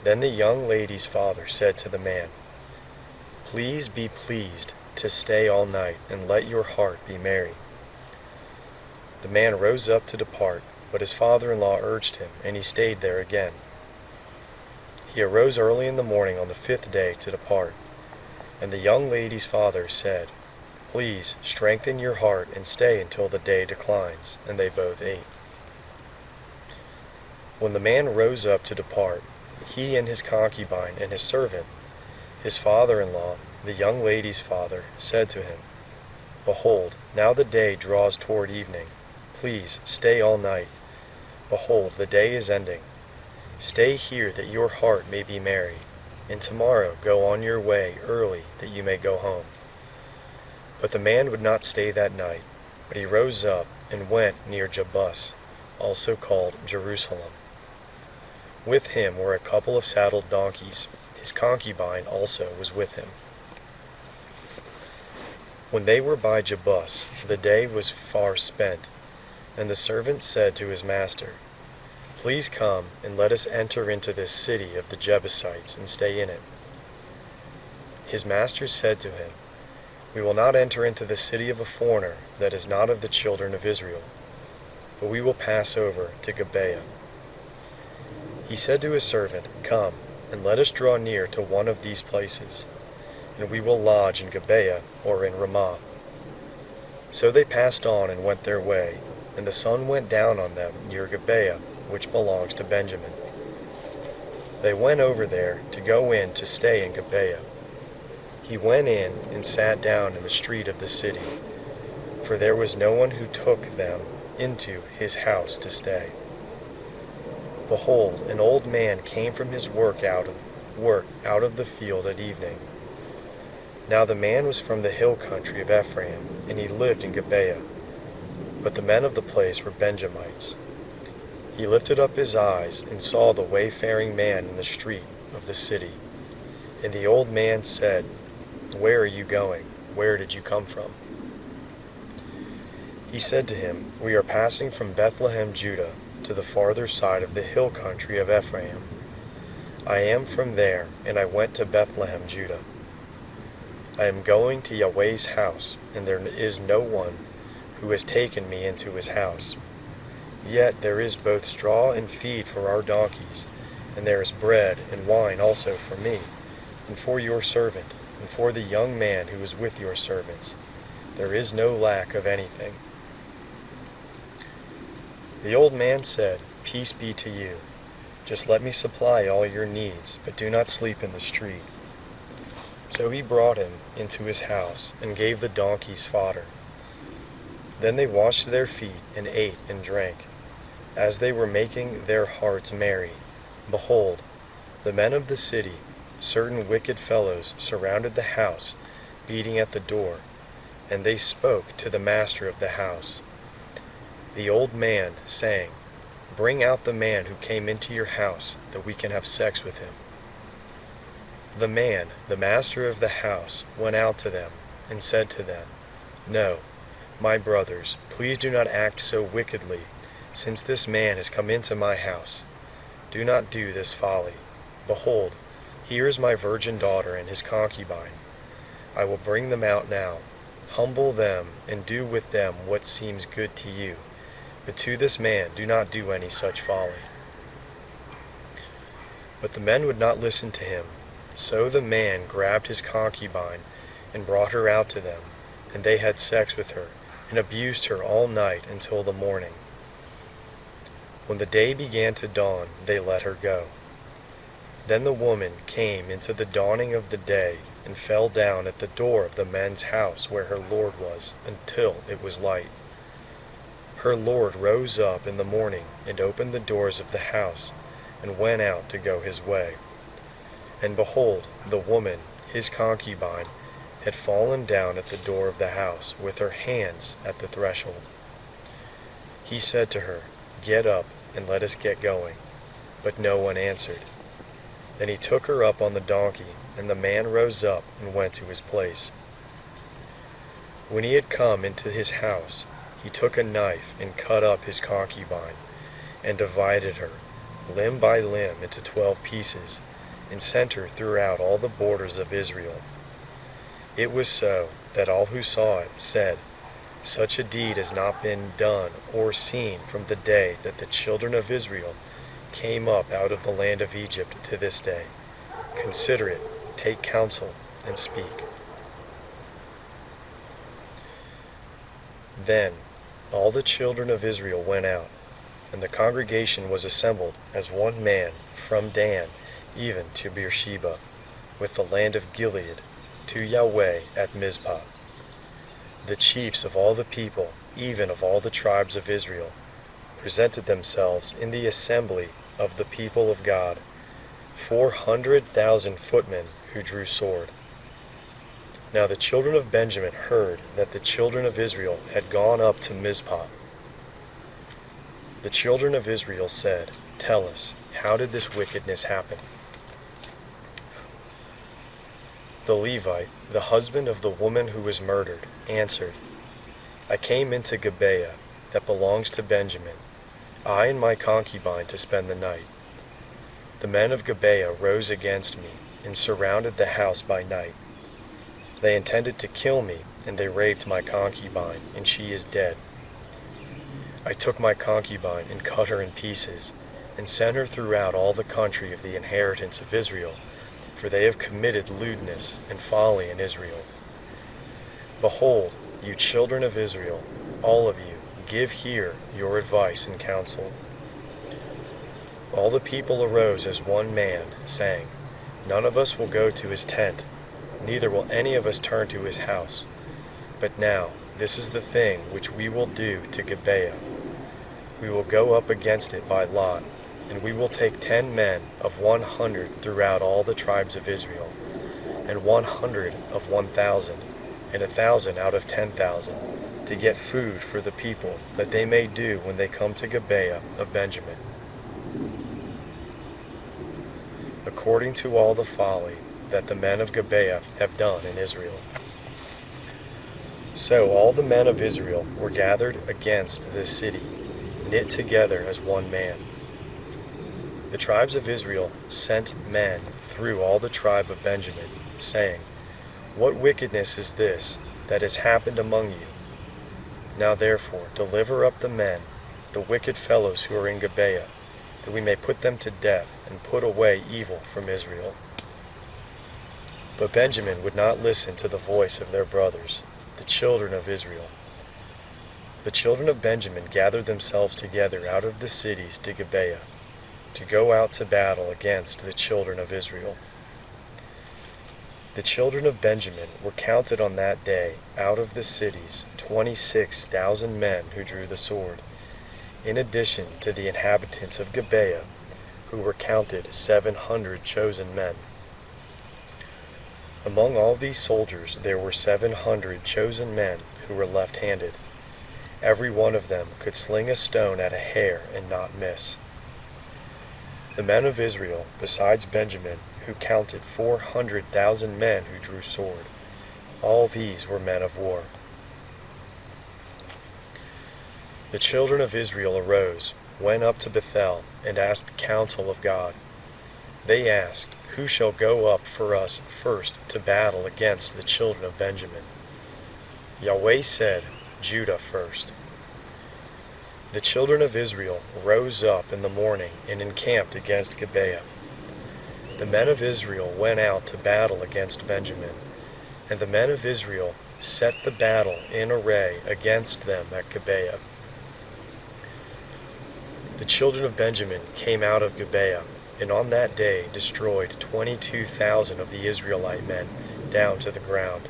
Then the young lady's father said to the man, "Please be pleased to stay all night, and let your heart be merry." The man rose up to depart, But his father-in-law urged him, and he stayed there again. He arose early in the morning on the 5th day to depart. And the young lady's father said, "Please strengthen your heart and stay until the day declines." And they both ate. When the man rose up to depart, he and his concubine and his servant, his father-in-law, the young lady's father, said to him, "Behold, now the day draws toward evening. Please stay all night. Behold, the day is ending. Stay here that your heart may be merry, and tomorrow go on your way early that you may go home." But the man would not stay that night, but he rose up and went near Jebus, also called Jerusalem. With him were a couple of saddled donkeys. His concubine also was with him. When they were by Jebus, the day was far spent, and the servant said to his master, "Please come and let us enter into this city of the Jebusites and stay in it." His master said to him, "We will not enter into the city of a foreigner that is not of the children of Israel, but we will pass over to Gibeah." He said to his servant, "Come, and let us draw near to one of these places, and we will lodge in Gibeah or in Ramah." So they passed on and went their way, and the sun went down on them near Gibeah, which belongs to Benjamin. They went over there to go in to stay in Gibeah. He went in and sat down in the street of the city, for there was no one who took them into his house to stay. Behold, an old man came from his work out of the field at evening. Now the man was from the hill country of Ephraim, and he lived in Gibeah. But the men of the place were Benjamites. He lifted up his eyes and saw the wayfaring man in the street of the city. And the old man said, "Where are you going? Where did you come from?" He said to him, "We are passing from Bethlehem, Judah, to the farther side of the hill country of Ephraim. I am from there, and I went to Bethlehem, Judah. I am going to Yahweh's house, and there is no one who has taken me into his house. Yet there is both straw and feed for our donkeys, and there is bread and wine also for me, and for your servant, and for the young man who is with your servants. There is no lack of anything." The old man said, "Peace be to you. Just let me supply all your needs, but do not sleep in the street." So he brought him into his house, and gave the donkeys fodder. Then they washed their feet, and ate and drank. As they were making their hearts merry, behold, the men of the city, certain wicked fellows, surrounded the house, beating at the door, and they spoke to the master of the house, the old man, saying, "Bring out the man who came into your house, that we can have sex with him." The man, the master of the house, went out to them, and said to them, "No, my brothers, please do not act so wickedly, since this man has come into my house. Do not do this folly. Behold, here is my virgin daughter and his concubine. I will bring them out now. Humble them, and do with them what seems good to you. But to this man do not do any such folly." But the men would not listen to him. So the man grabbed his concubine and brought her out to them, and they had sex with her, and abused her all night until the morning. When the day began to dawn, they let her go. Then the woman came into the dawning of the day, and fell down at the door of the men's house where her lord was, until it was light. Her lord rose up in the morning, and opened the doors of the house, and went out to go his way. And behold, the woman, his concubine, had fallen down at the door of the house, with her hands at the threshold. He said to her, "Get up, and let us get going." But no one answered. Then he took her up on the donkey, and the man rose up and went to his place. When he had come into his house, he took a knife and cut up his concubine, and divided her, limb by limb, into 12 pieces, and sent her throughout all the borders of Israel. It was so that all who saw it said, Such a deed has not been done or seen from the day that the children of Israel came up out of the land of Egypt to this day. Consider it, take counsel, and speak. Then all the children of Israel went out, and the congregation was assembled as one man from Dan even to Beersheba, with the land of Gilead, to Yahweh at Mizpah. The chiefs of all the people, even of all the tribes of Israel, presented themselves in the assembly of the people of God, 400,000 footmen who drew sword. Now the children of Benjamin heard that the children of Israel had gone up to Mizpah. The children of Israel said, "Tell us, how did this wickedness happen?" The Levite, the husband of the woman who was murdered, answered, "I came into Gibeah, that belongs to Benjamin, I and my concubine, to spend the night. The men of Gibeah rose against me, and surrounded the house by night. They intended to kill me, and they raped my concubine, and she is dead. I took my concubine and cut her in pieces, and sent her throughout all the country of the inheritance of Israel, for they have committed lewdness and folly in Israel. Behold, you children of Israel, all of you, give here your advice and counsel." All the people arose as one man, saying, "None of us will go to his tent, neither will any of us turn to his house. But now, this is the thing which we will do to Gibeah. We will go up against it by lot, and we will take 10 men of 100 throughout all the tribes of Israel, and 100 of 1,000, and 1,000 out of 10,000, to get food for the people, that they may do when they come to Gibeah of Benjamin, according to all the folly that the men of Gibeah have done in Israel." So all the men of Israel were gathered against this city, knit together as one man. The tribes of Israel sent men through all the tribe of Benjamin, saying, "What wickedness is this that has happened among you? Now therefore deliver up the men, the wicked fellows who are in Gibeah, that we may put them to death and put away evil from Israel." But Benjamin would not listen to the voice of their brothers, the children of Israel. The children of Benjamin gathered themselves together out of the cities to Gibeah, to go out to battle against the children of Israel. The children of Benjamin were counted on that day out of the cities 26,000 men who drew the sword, in addition to the inhabitants of Gibeah, who were counted 700 chosen men. Among all these soldiers there were 700 chosen men who were left-handed. Every one of them could sling a stone at a hair and not miss. The men of Israel, besides Benjamin, who counted 400,000 men who drew sword, all these were men of war. The children of Israel arose, went up to Bethel, and asked counsel of God. They asked, "Who shall go up for us first to battle against the children of Benjamin?" Yahweh said, "Judah first." The children of Israel rose up in the morning and encamped against Gibeah. The men of Israel went out to battle against Benjamin, and the men of Israel set the battle in array against them at Gibeah. The children of Benjamin came out of Gibeah, and on that day destroyed 22,000 of the Israelite men down to the ground.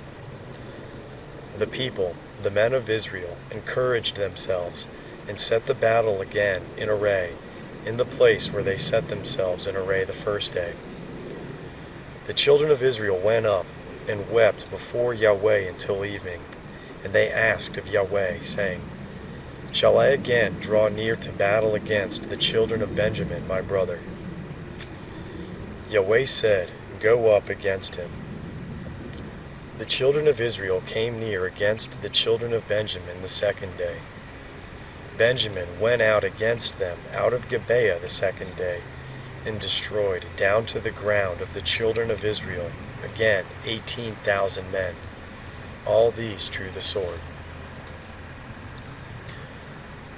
The people, the men of Israel, encouraged themselves and set the battle again in array in the place where they set themselves in array the first day. The children of Israel went up and wept before Yahweh until evening, and they asked of Yahweh, saying, "Shall I again draw near to battle against the children of Benjamin, my brother?" Yahweh said, "Go up against him." The children of Israel came near against the children of Benjamin the second day. Benjamin went out against them out of Gibeah the second day, and destroyed down to the ground of the children of Israel again 18,000 men. All these drew the sword.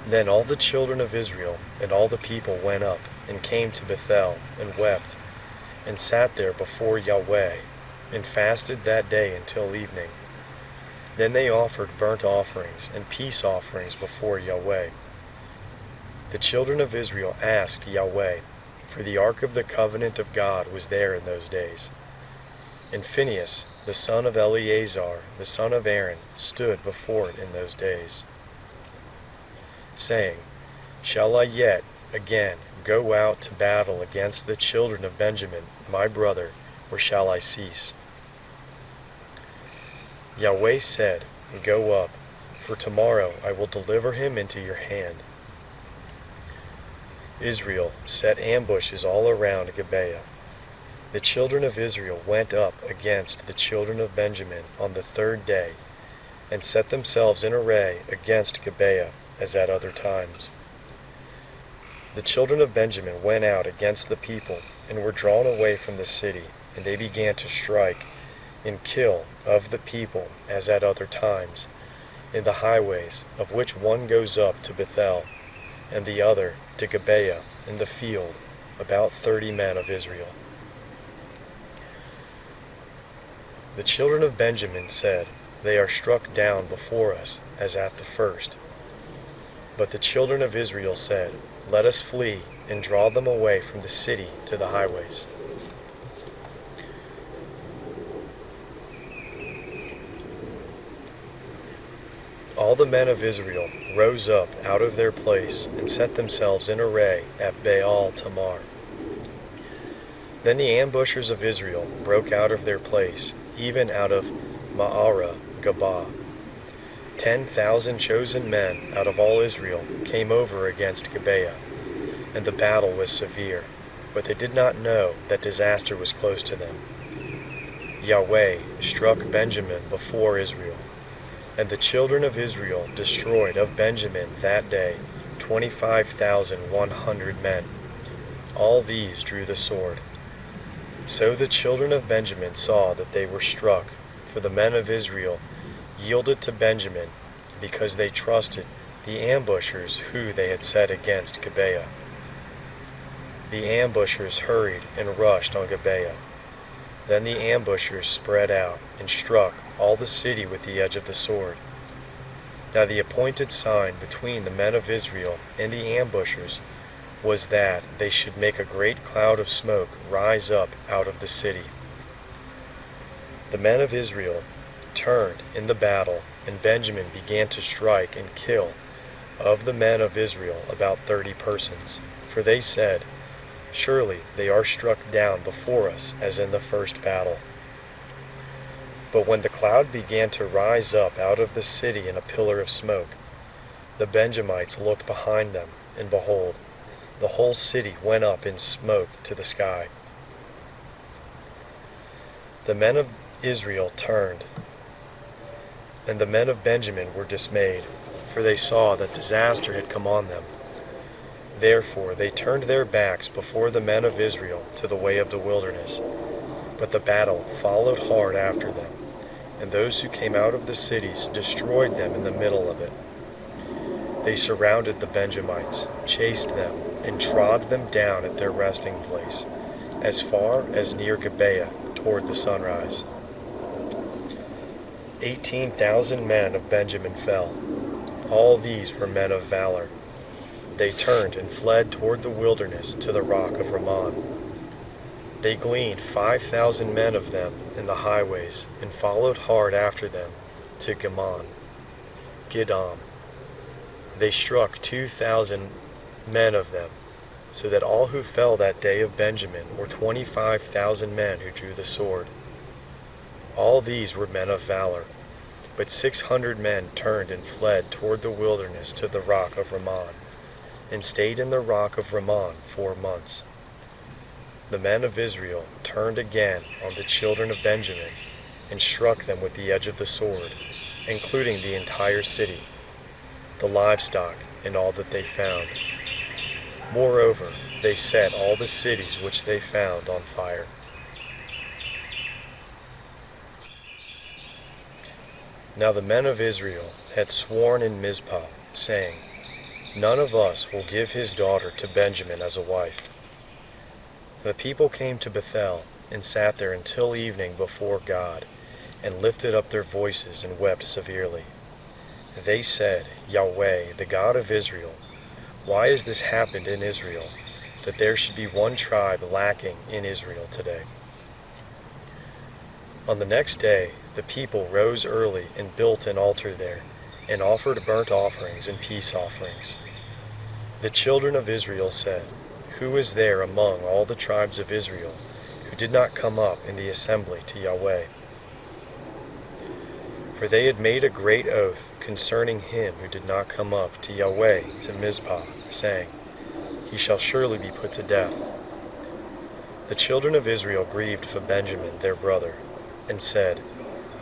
Then all the children of Israel and all the people went up and came to Bethel and wept, and sat there before Yahweh, and fasted that day until evening. Then they offered burnt offerings and peace offerings before Yahweh. The children of Israel asked Yahweh, for the ark of the covenant of God was there in those days. And Phinehas, the son of Eleazar, the son of Aaron, stood before it in those days, saying, Shall I yet again go out to battle against the children of Benjamin, my brother, or shall I cease? Yahweh said, Go up, for tomorrow I will deliver him into your hand. Israel set ambushes all around Gibeah. The children of Israel went up against the children of Benjamin on the third day, and set themselves in array against Gibeah, as at other times. The children of Benjamin went out against the people, and were drawn away from the city, and they began to strike and kill of the people, as at other times, in the highways, of which one goes up to Bethel, and the other to Gibeah in the field, about 30 men of Israel. The children of Benjamin said, They are struck down before us, as at the first. But the children of Israel said, Let us flee, and draw them away from the city to the highways. All the men of Israel rose up out of their place, and set themselves in array at Baal Tamar. Then the ambushers of Israel broke out of their place, even out of Ma'ara Gabah. 10,000 chosen men out of all Israel came over against Gibeah, and the battle was severe, but they did not know that disaster was close to them. Yahweh struck Benjamin before Israel, and the children of Israel destroyed of Benjamin that day 25,100 men. All these drew the sword. So the children of Benjamin saw that they were struck, for the men of Israel yielded to Benjamin, because they trusted the ambushers who they had set against Gibeah. The ambushers hurried and rushed on Gibeah. Then the ambushers spread out and struck all the city with the edge of the sword. Now the appointed sign between the men of Israel and the ambushers was that they should make a great cloud of smoke rise up out of the city. The men of Israel turned in the battle, and Benjamin began to strike and kill of the men of Israel about 30 persons. For they said, Surely they are struck down before us as in the first battle. But when the cloud began to rise up out of the city in a pillar of smoke, the Benjamites looked behind them, and behold, the whole city went up in smoke to the sky. The men of Israel turned, and the men of Benjamin were dismayed, for they saw that disaster had come on them. Therefore they turned their backs before the men of Israel to the way of the wilderness. But the battle followed hard after them, and those who came out of the cities destroyed them in the middle of it. They surrounded the Benjamites, chased them, and trod them down at their resting place, as far as near Gibeah toward the sunrise. 18,000 men of Benjamin fell. All these were men of valor. They turned and fled toward the wilderness to the rock of Ramon. They gleaned 5,000 men of them in the highways, and followed hard after them to Gidom. They struck 2,000 men of them, so that all who fell that day of Benjamin were 25,000 men who drew the sword. All these were men of valor, but 600 men turned and fled toward the wilderness to the rock of Ramon, and stayed in the rock of Ramon 4 months. The men of Israel turned again on the children of Benjamin, and struck them with the edge of the sword, including the entire city, the livestock, and all that they found. Moreover, they set all the cities which they found on fire. Now the men of Israel had sworn in Mizpah, saying, None of us will give his daughter to Benjamin as a wife." The people came to Bethel and sat there until evening before God, and lifted up their voices and wept severely. They said, "Yahweh, the God of Israel, why has this happened in Israel, that there should be one tribe lacking in Israel today?" On the next day, the people rose early and built an altar there, and offered burnt offerings and peace offerings. The children of Israel said, "Who is there among all the tribes of Israel who did not come up in the assembly to Yahweh?" For they had made a great oath concerning him who did not come up to Yahweh to Mizpah, saying, "He shall surely be put to death." The children of Israel grieved for Benjamin their brother, and said,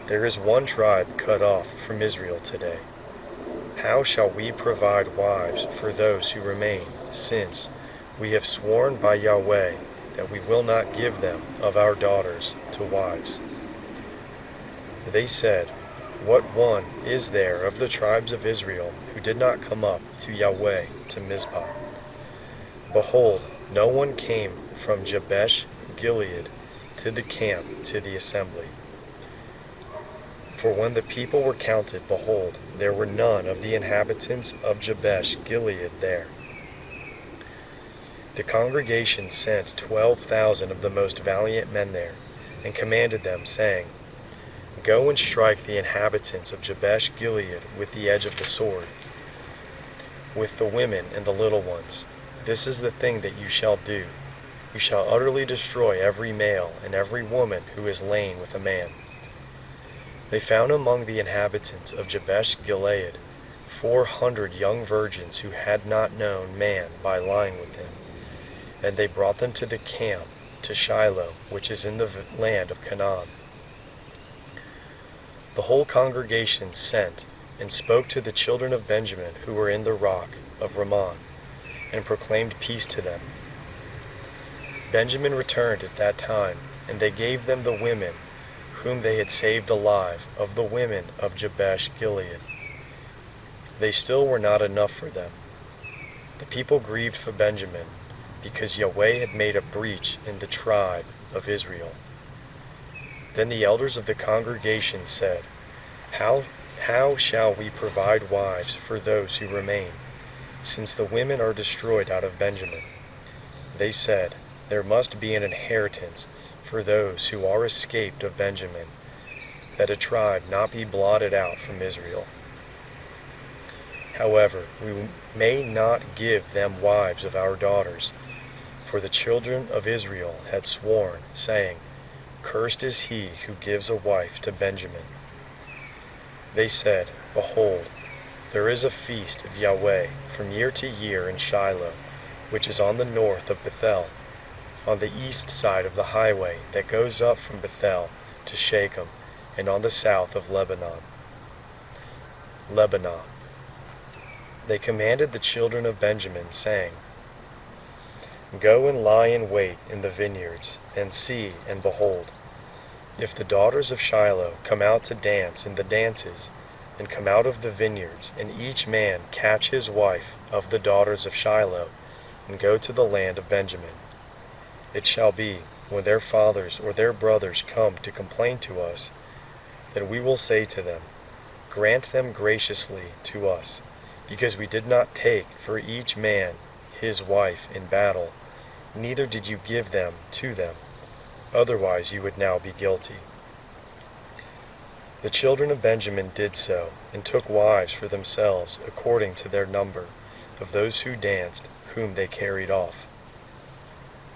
"There is one tribe cut off from Israel today. How shall we provide wives for those who remain, since we have sworn by Yahweh that we will not give them of our daughters to wives?" They said, "What one is there of the tribes of Israel who did not come up to Yahweh to Mizpah?" Behold, no one came from Jabesh Gilead to the camp to the assembly. For when the people were counted, behold, there were none of the inhabitants of Jabesh Gilead there. The congregation sent 12,000 of the most valiant men there, and commanded them, saying, "Go and strike the inhabitants of Jabesh Gilead with the edge of the sword, with the women and the little ones. This is the thing that you shall do. You shall utterly destroy every male and every woman who is lain with a man." They found among the inhabitants of Jabesh Gilead 400 young virgins who had not known man by lying with him, and they brought them to the camp to Shiloh, which is in the land of Canaan. The whole congregation sent and spoke to the children of Benjamin who were in the rock of Ramon, and proclaimed peace to them. Benjamin returned at that time, and they gave them the women whom they had saved alive of the women of Jabesh Gilead. They still were not enough for them. The people grieved for Benjamin, because Yahweh had made a breach in the tribe of Israel. Then the elders of the congregation said, How shall we provide wives for those who remain, since the women are destroyed out of Benjamin? They said, There must be an inheritance for those who are escaped of Benjamin, that a tribe not be blotted out from Israel. However, we may not give them wives of our daughters, for the children of Israel had sworn, saying, Cursed is he who gives a wife to Benjamin. They said, Behold, there is a feast of Yahweh from year to year in Shiloh, which is on the north of Bethel, on the east side of the highway that goes up from Bethel to Shechem, and on the south of Lebanon. They commanded the children of Benjamin, saying, Go and lie in wait in the vineyards, and see, and behold, if the daughters of Shiloh come out to dance in the dances, and come out of the vineyards, and each man catch his wife of the daughters of Shiloh, and go to the land of Benjamin. It shall be, when their fathers or their brothers come to complain to us, then we will say to them, Grant them graciously to us, because we did not take for each man his wife in battle, neither did you give them to them, otherwise you would now be guilty. The children of Benjamin did so, and took wives for themselves according to their number, of those who danced, whom they carried off.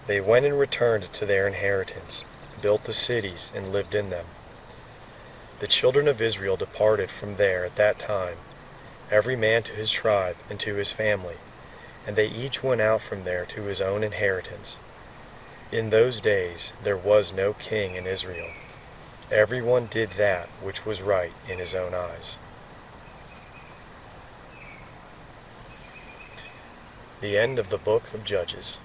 They went and returned to their inheritance, built the cities, and lived in them. The children of Israel departed from there at that time, every man to his tribe and to his family, and they each went out from there to his own inheritance. In those days there was no king in Israel. Everyone did that which was right in his own eyes. The end of the book of Judges.